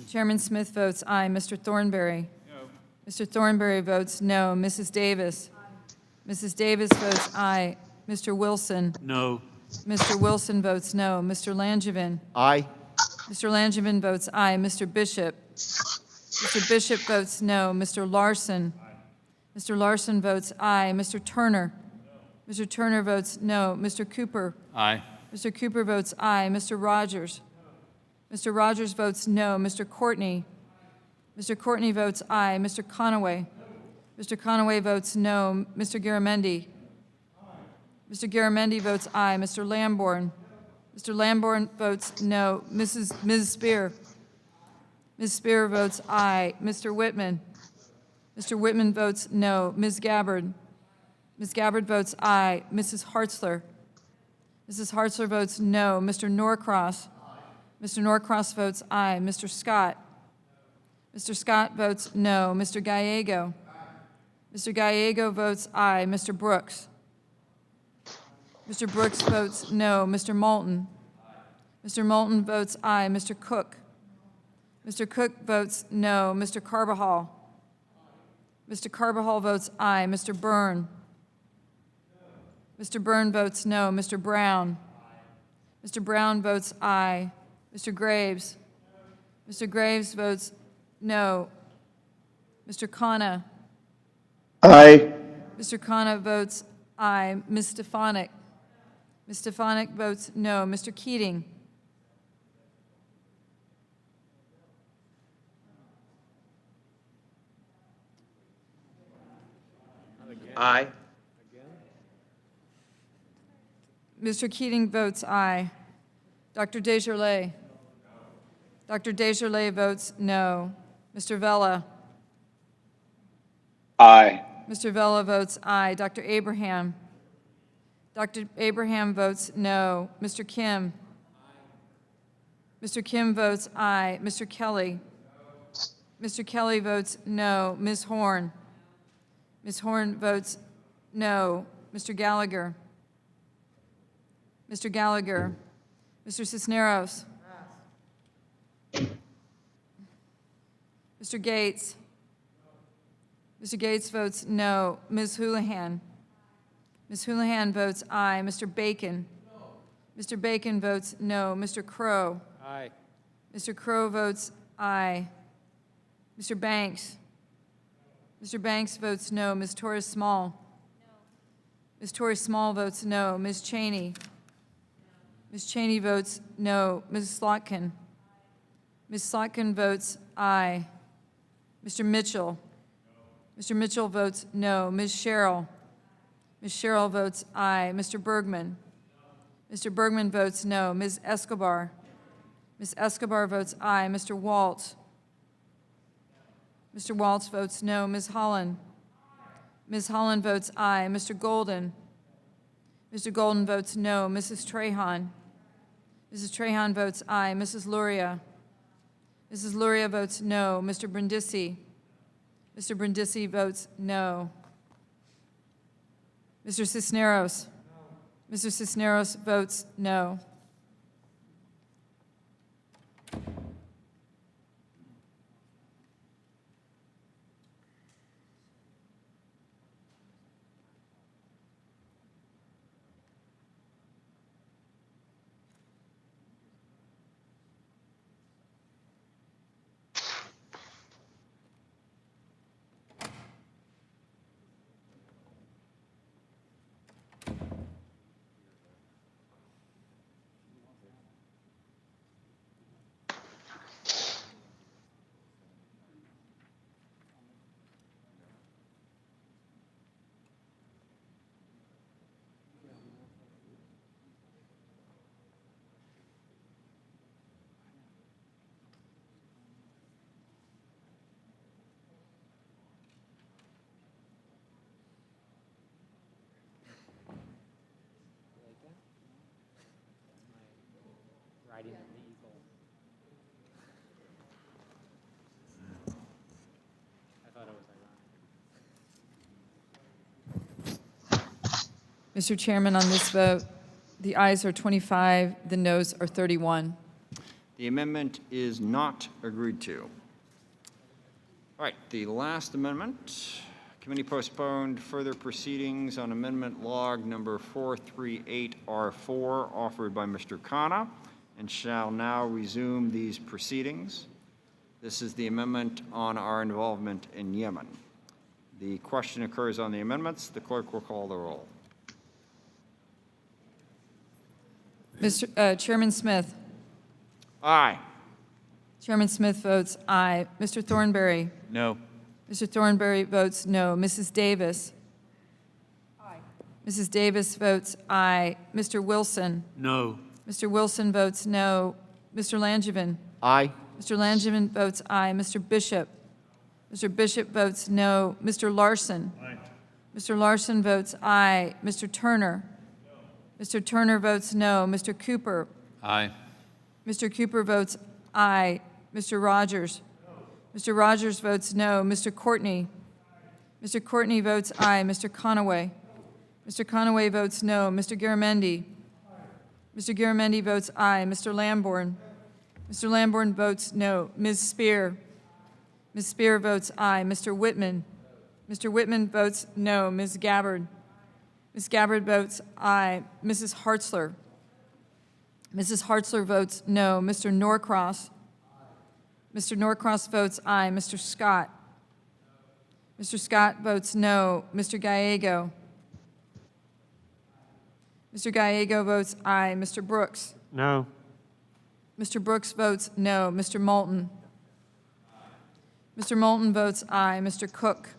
Chairman Smith votes aye. Mr. Thornberry. No. Mr. Thornberry votes no. Mrs. Davis. Mrs. Davis votes aye. Mr. Wilson. No. Mr. Wilson votes no. Mr. Langevin. Aye. Mr. Langevin votes aye. Mr. Bishop. Mr. Bishop votes no. Mr. Larson. Mr. Larson votes aye. Mr. Turner. Mr. Turner votes no. Mr. Cooper. Aye. Mr. Cooper votes aye. Mr. Rogers. Mr. Rogers votes no. Mr. Courtney. Mr. Courtney votes aye. Mr. Conaway. Mr. Conaway votes no. Mr. Garamendi? Mr. Garamendi votes aye. Mr. Lamborn? Mr. Lamborn votes no. Ms. Spear? Ms. Spear votes aye. Mr. Whitman? Mr. Whitman votes no. Ms. Gabbard? Ms. Gabbard votes aye. Mrs. Hartzler? Mrs. Hartzler votes no. Mr. Norcross? Mr. Norcross votes aye. Mr. Scott? Mr. Scott votes no. Mr. Gallego? Mr. Gallego votes aye. Mr. Brooks? Mr. Brooks votes no. Mr. Moulton? Mr. Moulton votes aye. Mr. Cook? Mr. Cook votes no. Mr. Carbajal? Mr. Carbajal votes aye. Mr. Byrne? Mr. Byrne votes no. Mr. Brown? Mr. Brown votes aye. Mr. Graves? Mr. Graves votes no. Mr. Khanna? Aye. Mr. Khanna votes aye. Ms. Stefanik? Ms. Stefanik votes no. Mr. Keating? Aye. Mr. Keating votes aye. Dr. Desjardins? Dr. Desjardins votes no. Mr. Vella? Aye. Mr. Vella votes aye. Dr. Abraham? Dr. Abraham votes no. Mr. Kim? Mr. Kim votes aye. Mr. Kelly? Mr. Kelly votes no. Ms. Horn? Ms. Horn votes no. Mr. Gallagher? Mr. Gallagher? Mr. Cisneros? Mr. Gates? Mr. Gates votes no. Ms. Houlihan? Ms. Houlihan votes aye. Mr. Bacon? Mr. Bacon votes no. Mr. Crow? Aye. Mr. Crow votes aye. Mr. Banks? Mr. Banks votes no. Ms. Torres Small? Ms. Torres Small votes no. Ms. Cheney? Ms. Cheney votes no. Ms. Slotkin? Ms. Slotkin votes aye. Mr. Mitchell? Mr. Mitchell votes no. Ms. Sherrill? Ms. Sherrill votes aye. Mr. Bergman? Mr. Bergman votes no. Ms. Escobar? Ms. Escobar votes aye. Mr. Waltz? Mr. Waltz votes no. Ms. Holland? Ms. Holland votes aye. Mr. Golden? Mr. Golden votes no. Mrs. Trahan? Mrs. Trahan votes aye. Mrs. Luria? Mrs. Luria votes no. Mr. Brindisi? Mr. Brindisi votes no. Mr. Cisneros? Mr. Cisneros votes no. Mr. Chairman, on this vote, the ayes are 25, the noes are 31. The amendment is not agreed to. All right, the last amendment. Committee postponed further proceedings on amendment log number 438R4 offered by Mr. Khanna and shall now resume these proceedings. This is the amendment on our involvement in Yemen. The question occurs on the amendments. The clerk will call the roll. Mr. Chairman Smith. Aye. Chairman Smith votes aye. Mr. Thornberry. No. Mr. Thornberry votes no. Mrs. Davis? Aye. Mrs. Davis votes aye. Mr. Wilson? No. Mr. Wilson votes no. Mr. Langevin? Aye. Mr. Langevin votes aye. Mr. Bishop? Mr. Bishop votes no. Mr. Larson? Aye. Mr. Larson votes aye. Mr. Turner? Mr. Turner votes no. Mr. Cooper? Aye. Mr. Cooper votes aye. Mr. Rogers? Mr. Rogers votes no. Mr. Courtney? Mr. Courtney votes aye. Mr. Conaway? Mr. Conaway votes no. Mr. Garamendi? Mr. Garamendi votes aye. Mr. Lambourne? Mr. Lambourne votes no. Ms. Spear? Ms. Spear votes aye. Mr. Whitman? Mr. Whitman votes no. Ms. Gabbard? Ms. Gabbard votes aye. Mrs. Hartzler? Mrs. Hartzler votes no. Mr. Norcross? Mr. Norcross votes aye. Mr. Scott? Mr. Scott votes no. Mr. Gallego? Mr. Gallego votes aye. Mr. Brooks? No. Mr. Brooks votes no. Mr. Moulton? Mr. Moulton votes aye. Mr. Cook?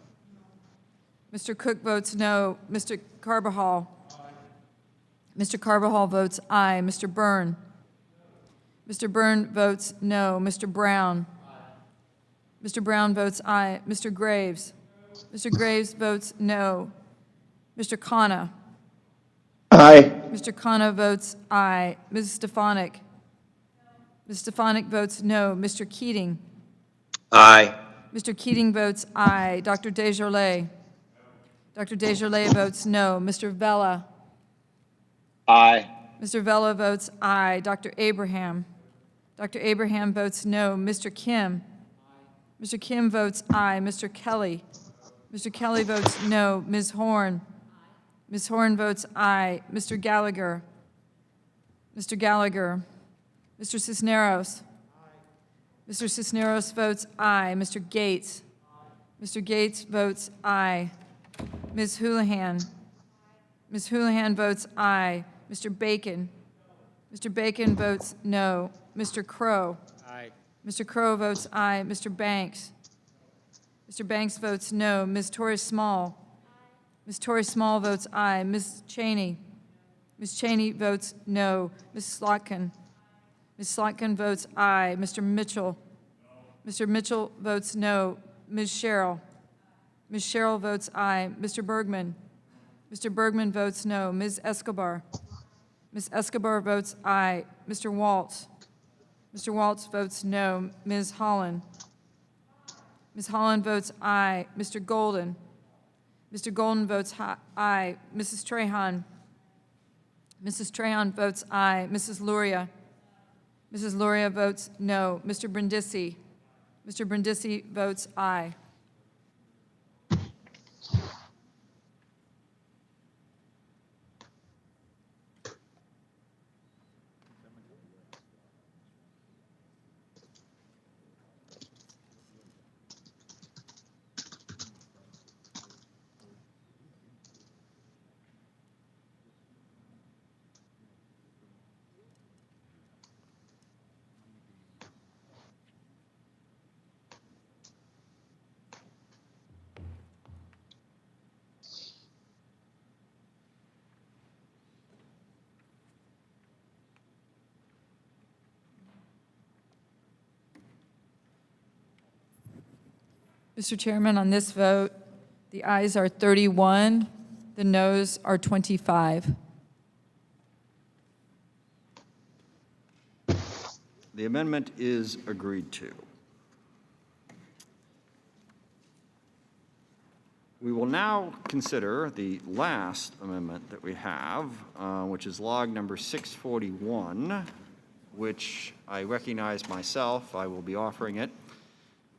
Mr. Cook votes no. Mr. Carbajal? Mr. Carbajal votes aye. Mr. Byrne? Mr. Byrne votes no. Mr. Brown? Mr. Brown votes aye. Mr. Graves? Mr. Graves votes no. Mr. Khanna? Aye. Mr. Khanna votes aye. Ms. Stefanik? Ms. Stefanik votes no. Mr. Keating? Aye. Mr. Keating votes aye. Dr. Desjardins? Dr. Desjardins votes no. Mr. Vella? Aye. Mr. Vella votes aye. Dr. Abraham? Dr. Abraham votes no. Mr. Kim? Mr. Kim votes aye. Mr. Kelly? Mr. Kelly votes no. Ms. Horn? Ms. Horn votes aye. Mr. Gallagher? Mr. Gallagher? Mr. Cisneros? Mr. Cisneros votes aye. Mr. Gates? Mr. Gates votes aye. Ms. Houlihan? Ms. Houlihan votes aye. Mr. Bacon? Mr. Bacon votes no. Mr. Crow? Aye. Mr. Crow votes aye. Mr. Banks? Mr. Banks votes no. Ms. Torres Small? Ms. Torres Small votes aye. Ms. Cheney? Ms. Cheney votes no. Ms. Slotkin? Ms. Slotkin votes aye. Mr. Mitchell? Mr. Mitchell votes no. Ms. Sherrill? Ms. Sherrill votes aye. Mr. Bergman? Mr. Bergman votes no. Ms. Escobar? Ms. Escobar votes aye. Mr. Waltz? Mr. Waltz votes no. Ms. Holland? Ms. Holland votes aye. Mr. Golden? Mr. Golden votes aye. Mrs. Trahan? Mrs. Trahan votes aye. Mrs. Luria? Mrs. Luria votes no. Mr. Brindisi? Mr. Brindisi votes aye. Mr. Chairman, on this vote, the ayes are 31, the noes are 25. The amendment is agreed to. We will now consider the last amendment that we have, which is log number 641, which I recognize myself. I will be offering it.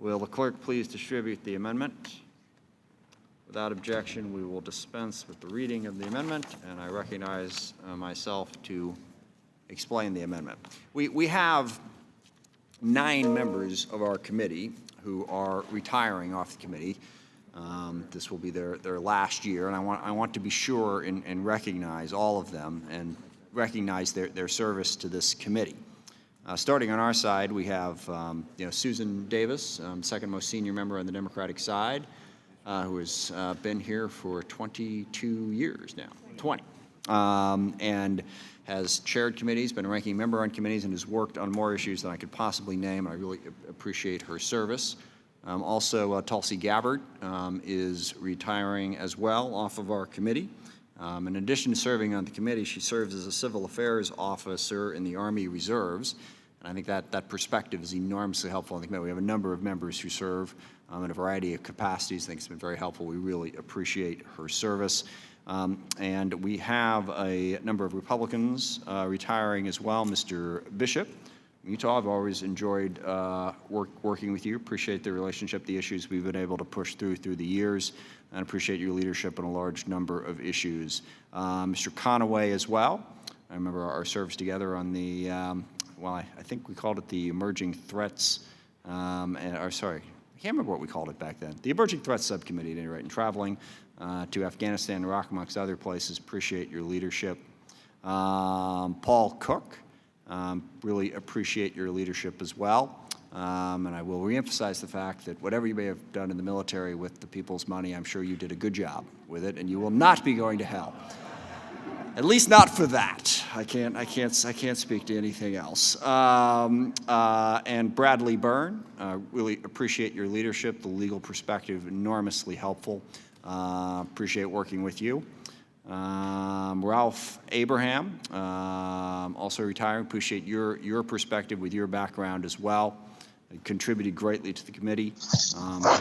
Will the clerk please distribute the amendment? Without objection, we will dispense with the reading of the amendment, and I recognize myself to explain the amendment. We have 9 members of our committee who are retiring off the committee. This will be their last year, and I want to be sure and recognize all of them and recognize their service to this committee. Starting on our side, we have Susan Davis, second most senior member on the Democratic side, who has been here for 22 years now, 20, and has chaired committees, been a ranking member on committees, and has worked on more issues than I could possibly name. I really appreciate her service. Also, Tulsi Gabbard is retiring as well off of our committee. In addition to serving on the committee, she serves as a civil affairs officer in the Army Reserves. And I think that perspective is enormously helpful on the committee. We have a number of members who serve in a variety of capacities. I think it's been very helpful. We really appreciate her service. And we have a number of Republicans retiring as well. Mr. Bishop, Utah, I've always enjoyed working with you. Appreciate the relationship, the issues we've been able to push through the years, and appreciate your leadership on a large number of issues. Mr. Conaway as well. I remember our service together on the, I think we called it the Emerging Threats, sorry, I can't remember what we called it back then. The Emerging Threats Subcommittee, at any rate, and traveling to Afghanistan and Iraq, amongst other places. Appreciate your leadership. Paul Cook. Really appreciate your leadership as well. And I will reemphasize the fact that whatever you may have done in the military with the people's money, I'm sure you did a good job with it, and you will not be going to hell. At least not for that. I can't speak to anything else. And Bradley Byrne, really appreciate your leadership, the legal perspective, enormously helpful. Appreciate working with you. Ralph Abraham, also retiring. Appreciate your perspective with your background as well. Contributed greatly to the committee.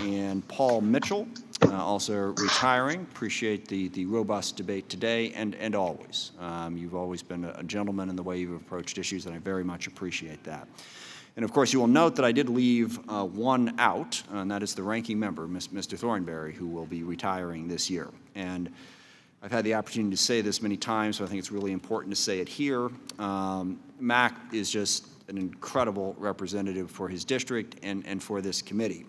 And Paul Mitchell, also retiring. Appreciate the robust debate today and always. You've always been a gentleman in the way you've approached issues, and I very much appreciate that. And of course, you will note that I did leave one out, and that is the ranking member, Mr. Thornberry, who will be retiring this year. And I've had the opportunity to say this many times, so I think it's really important to say it here. Mac is just an incredible representative for his district and for this committee.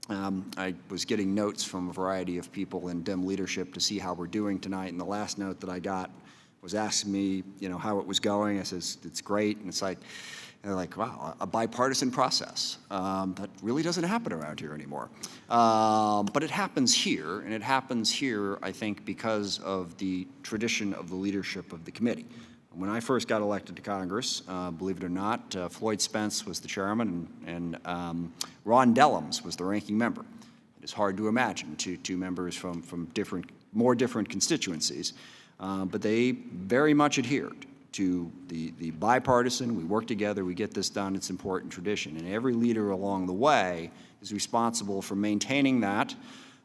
I was getting notes from a variety of people in Dem leadership to see how we're doing tonight, and the last note that I got was asking me, how it was going. I says, it's great, and it's like, and they're like, wow, a bipartisan process. That really doesn't happen around here anymore. But it happens here, and it happens here, I think, because of the tradition of the leadership of the committee. When I first got elected to Congress, believe it or not, Floyd Spence was the chairman, and Ron Dellums was the ranking member. It is hard to imagine two members from more different constituencies, but they very much adhered to the bipartisan, we work together, we get this done, it's important tradition. And every leader along the way is responsible for maintaining that,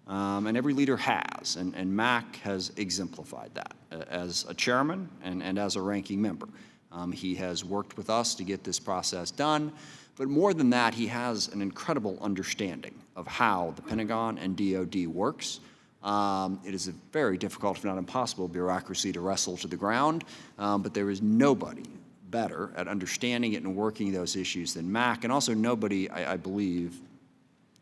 and every leader has, and Mac has exemplified that as a chairman and as a ranking member. He has worked with us to get this process done, but more than that, he has an incredible understanding of how the Pentagon and DoD works. It is a very difficult, if not impossible, bureaucracy to wrestle to the ground, but there is nobody better at understanding it and working those issues than Mac, and also nobody, I believe,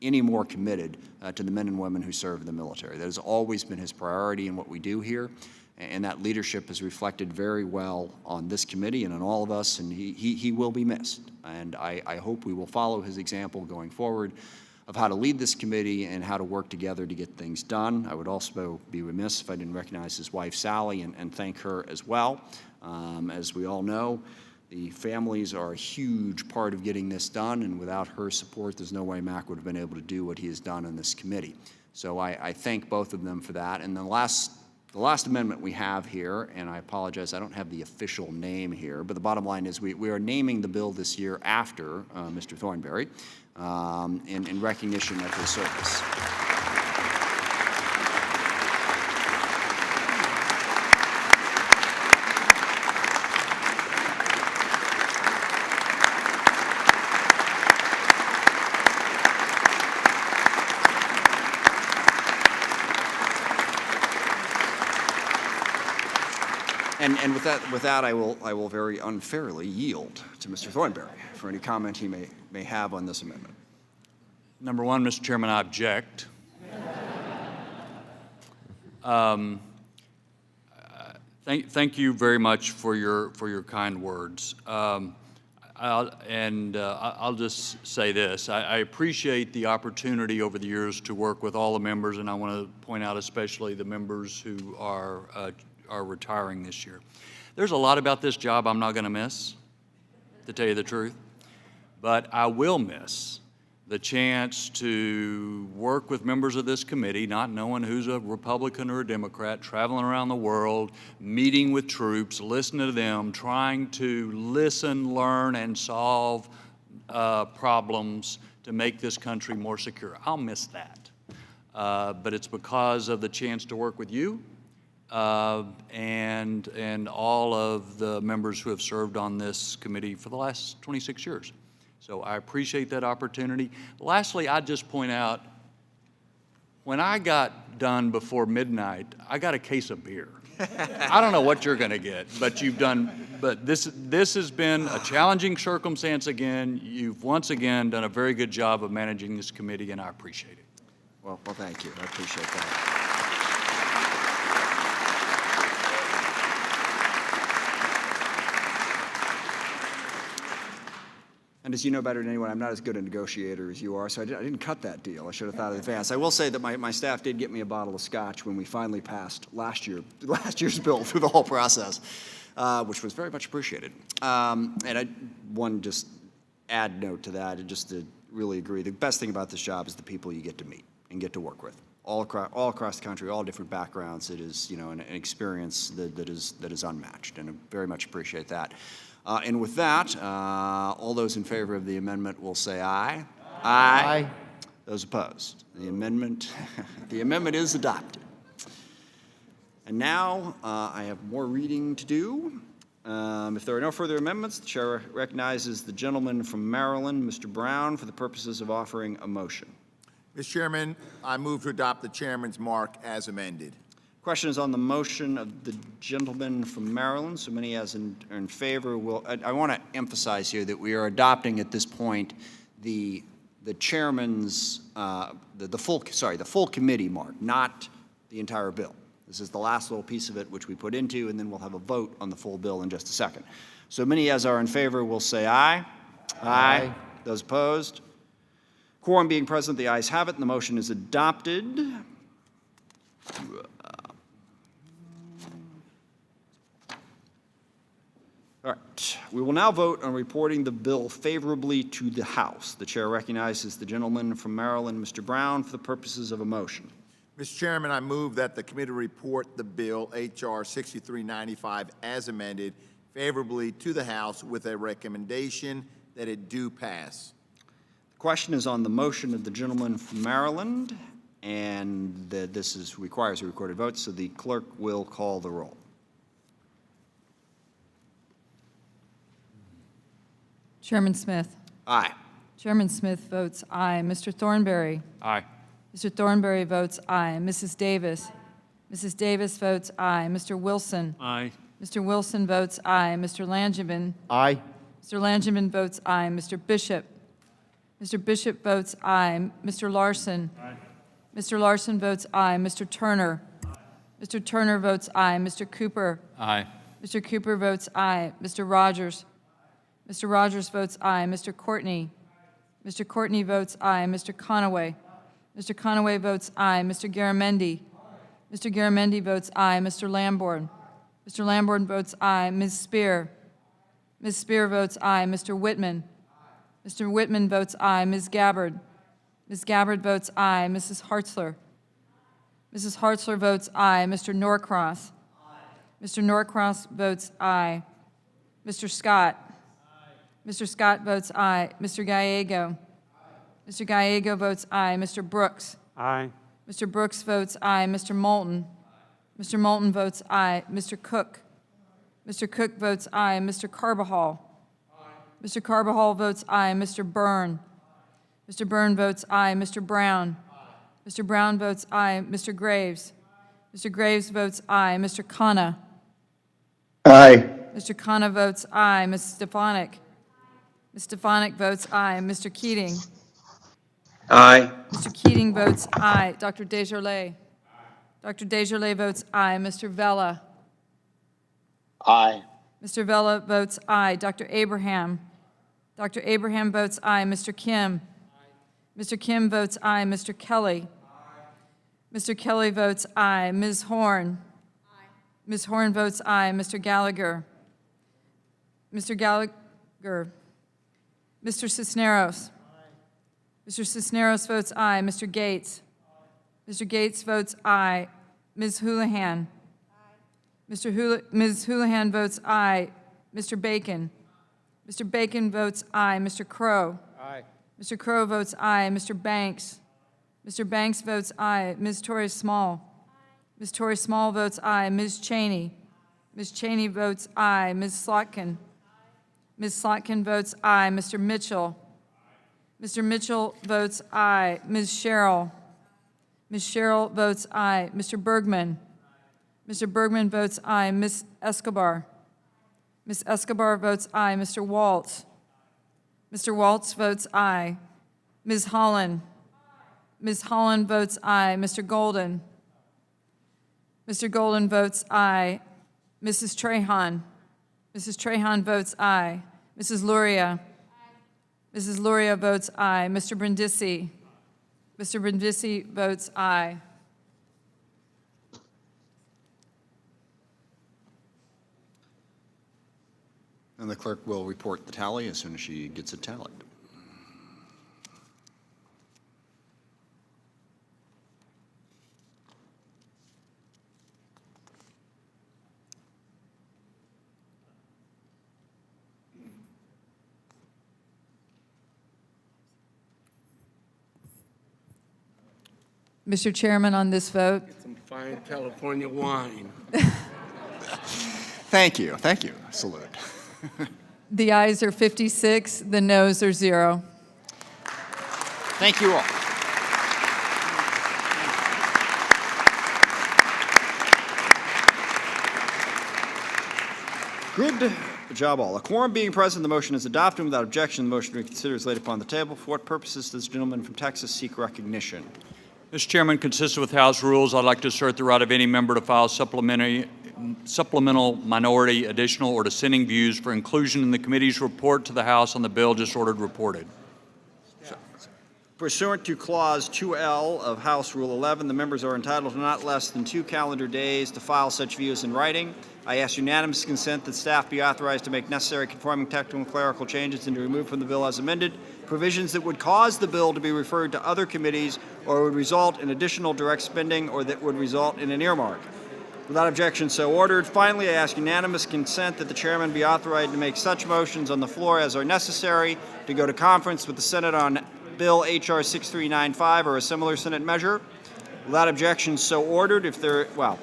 any more committed to the men and women who serve in the military. That has always been his priority in what we do here, and that leadership is reflected very well on this committee and on all of us, and he will be missed. And I hope we will follow his example going forward of how to lead this committee and how to work together to get things done. I would also be remiss if I didn't recognize his wife, Sally, and thank her as well. As we all know, the families are a huge part of getting this done, and without her support, there's no way Mac would have been able to do what he has done in this committee. So I thank both of them for that. And the last amendment we have here, and I apologize, I don't have the official name here, but the bottom line is we are naming the bill this year after Mr. Thornberry in recognition of his service. And with that, I will very unfairly yield to Mr. Thornberry for any comment he may have on this amendment. Number one, Mr. Chairman, I object. Thank you very much for your kind words. I'll just say this. I appreciate the opportunity over the years to work with all the members, and I want to point out especially the members who are retiring this year. There's a lot about this job I'm not going to miss, to tell you the truth, but I will miss the chance to work with members of this committee, not knowing who's a Republican or a Democrat, traveling around the world, meeting with troops, listening to them, trying to listen, learn, and solve problems to make this country more secure. I'll miss that. But it's because of the chance to work with you and all of the members who have served on this committee for the last 26 years. So I appreciate that opportunity. Lastly, I'd just point out, when I got done before midnight, I got a case of beer. I don't know what you're going to get, but this has been a challenging circumstance again. You've once again done a very good job of managing this committee, and I appreciate it. Well, thank you. I appreciate that. And as you know better than anyone, I'm not as good a negotiator as you are, so I didn't cut that deal. I should have thought in advance. I will say that my staff did get me a bottle of scotch when we finally passed last year's bill through the whole process, which was very much appreciated. One just add note to that, and just to really agree, the best thing about this job is the people you get to meet and get to work with. All across the country, all different backgrounds. It is, an experience that is unmatched, and I very much appreciate that. And with that, all those in favor of the amendment will say aye. Aye. Those opposed? The amendment is adopted. And now I have more reading to do. If there are no further amendments, the chair recognizes the gentleman from Maryland, Mr. Brown, for the purposes of offering a motion. Mr. Chairman, I move to adopt the chairman's mark as amended. Question is on the motion of the gentleman from Maryland. So many as are in favor. I want to emphasize here that we are adopting at this point the chairman's the full committee mark, not the entire bill. This is the last little piece of it which we put into, and then we'll have a vote on the full bill in just a second. So many as are in favor will say aye. Aye. Those opposed? Quorum being present, the ayes have it, and the motion is adopted. All right, we will now vote on reporting the bill favorably to the House. The chair recognizes the gentleman from Maryland, Mr. Brown, for the purposes of a motion. Mr. Chairman, I move that the committee report the bill H.R. 6395 as amended favorably to the House with a recommendation that it do pass. The question is on the motion of the gentleman from Maryland, and this requires a recorded vote, so the clerk will call the roll. Chairman Smith. Aye. Chairman Smith votes aye. Mr. Thornberry. Aye. Mr. Thornberry votes aye. Mrs. Davis. Mrs. Davis votes aye. Mr. Wilson. Aye. Mr. Wilson votes aye. Mr. Langevin. Aye. Mr. Langevin votes aye. Mr. Bishop. Mr. Bishop votes aye. Mr. Larson. Aye. Mr. Larson votes aye. Mr. Turner. Mr. Turner votes aye. Mr. Cooper. Aye. Mr. Cooper votes aye. Mr. Rogers. Mr. Rogers votes aye. Mr. Courtney. Mr. Courtney votes aye. Mr. Conaway. Mr. Conaway votes aye. Mr. Garamendi. Mr. Garamendi votes aye. Mr. Lamborn. Mr. Lamborn votes aye. Ms. Spear. Ms. Spear votes aye. Mr. Whitman. Mr. Whitman votes aye. Ms. Gabbard. Ms. Gabbard votes aye. Mrs. Hartzler. Mrs. Hartzler votes aye. Mr. Norcross. Mr. Norcross votes aye. Mr. Scott. Mr. Scott votes aye. Mr. Gallego. Mr. Gallego votes aye. Mr. Brooks. Aye. Mr. Brooks votes aye. Mr. Moulton. Mr. Moulton votes aye. Mr. Cook. Mr. Cook votes aye. Mr. Carbajal. Mr. Carbajal votes aye. Mr. Byrne. Mr. Byrne votes aye. Mr. Brown. Mr. Brown votes aye. Mr. Graves. Mr. Graves votes aye. Mr. Khanna. Aye. Mr. Khanna votes aye. Ms. Stefanik. Ms. Stefanik votes aye. Mr. Keating. Aye. Mr. Keating votes aye. Dr. Desjardins. Dr. Desjardins votes aye. Mr. Vella. Aye. Mr. Vella votes aye. Dr. Abraham. Dr. Abraham votes aye. Mr. Kim? Mr. Kim votes aye. Mr. Kelly? Mr. Kelly votes aye. Ms. Horn? Ms. Horn votes aye. Mr. Gallagher? Mr. Gallagher? Mr. Cisneros? Mr. Cisneros votes aye. Mr. Gates? Mr. Gates votes aye. Ms. Houlihan? Ms. Houlihan votes aye. Mr. Bacon? Mr. Bacon votes aye. Mr. Crow? Mr. Crow votes aye. Mr. Banks? Mr. Banks votes aye. Ms. Torrey Small? Ms. Torrey Small votes aye. Ms. Cheney? Ms. Cheney votes aye. Ms. Slotkin? Ms. Slotkin votes aye. Mr. Mitchell? Mr. Mitchell votes aye. Ms. Sherrill? Ms. Sherrill votes aye. Mr. Bergman? Mr. Bergman votes aye. Ms. Escobar? Ms. Escobar votes aye. Mr. Waltz? Mr. Waltz votes aye. Ms. Holland? Ms. Holland votes aye. Mr. Golden? Mr. Golden votes aye. Mrs. Trahan? Mrs. Trahan votes aye. Mrs. Luria? Mrs. Luria votes aye. Mr. Brindisi? Mr. Brindisi votes aye. And the clerk will report the tally as soon as she gets it tallied. Mr. Chairman, on this vote, Some fine California wine. Thank you. Thank you. Salute. the ayes are 56, the noes are 0. Thank you all. Good job, all. A quorum being present, the motion is adopted. Without objection, the motion to reconsider is laid upon the table. For what purposes does the gentleman from Texas seek recognition? Mr. Chairman, consistent with House rules, I'd like to assert the right of any member to file supplemental, minority, additional, or dissenting views for inclusion in the committee's report to the House on the bill just ordered reported. Pursuant to Clause 2L of House Rule 11, the members are entitled to not less than 2 calendar days to file such views in writing. I ask unanimous consent that staff be authorized to make necessary conforming technical and clerical changes and to remove from the bill as amended provisions that would cause the bill to be referred to other committees or would result in additional direct spending or that would result in an earmark. Without objection, so ordered. Finally, I ask unanimous consent that the chairman be authorized to make such motions on the floor as are necessary to go to conference with the Senate on Bill H.R. 6395 or a similar Senate measure. Without objection, so ordered. If there, well,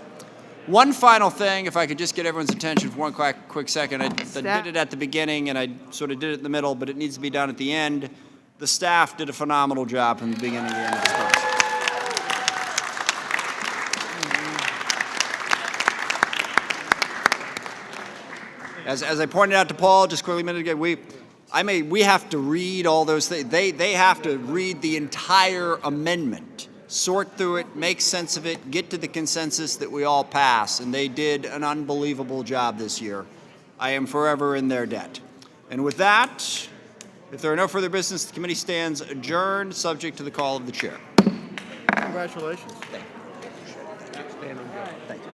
one final thing, if I could just get everyone's attention for one quick second. I did it at the beginning and I sort of did it in the middle, but it needs to be done at the end. The staff did a phenomenal job from the beginning to the end of this process. As I pointed out to Paul just quickly a minute ago, we have to read all those things. They have to read the entire amendment, sort through it, make sense of it, get to the consensus that we all pass, and they did an unbelievable job this year. I am forever in their debt. And with that, if there are no further business, the committee stands adjourned, subject to the call of the chair. Congratulations. Thank you.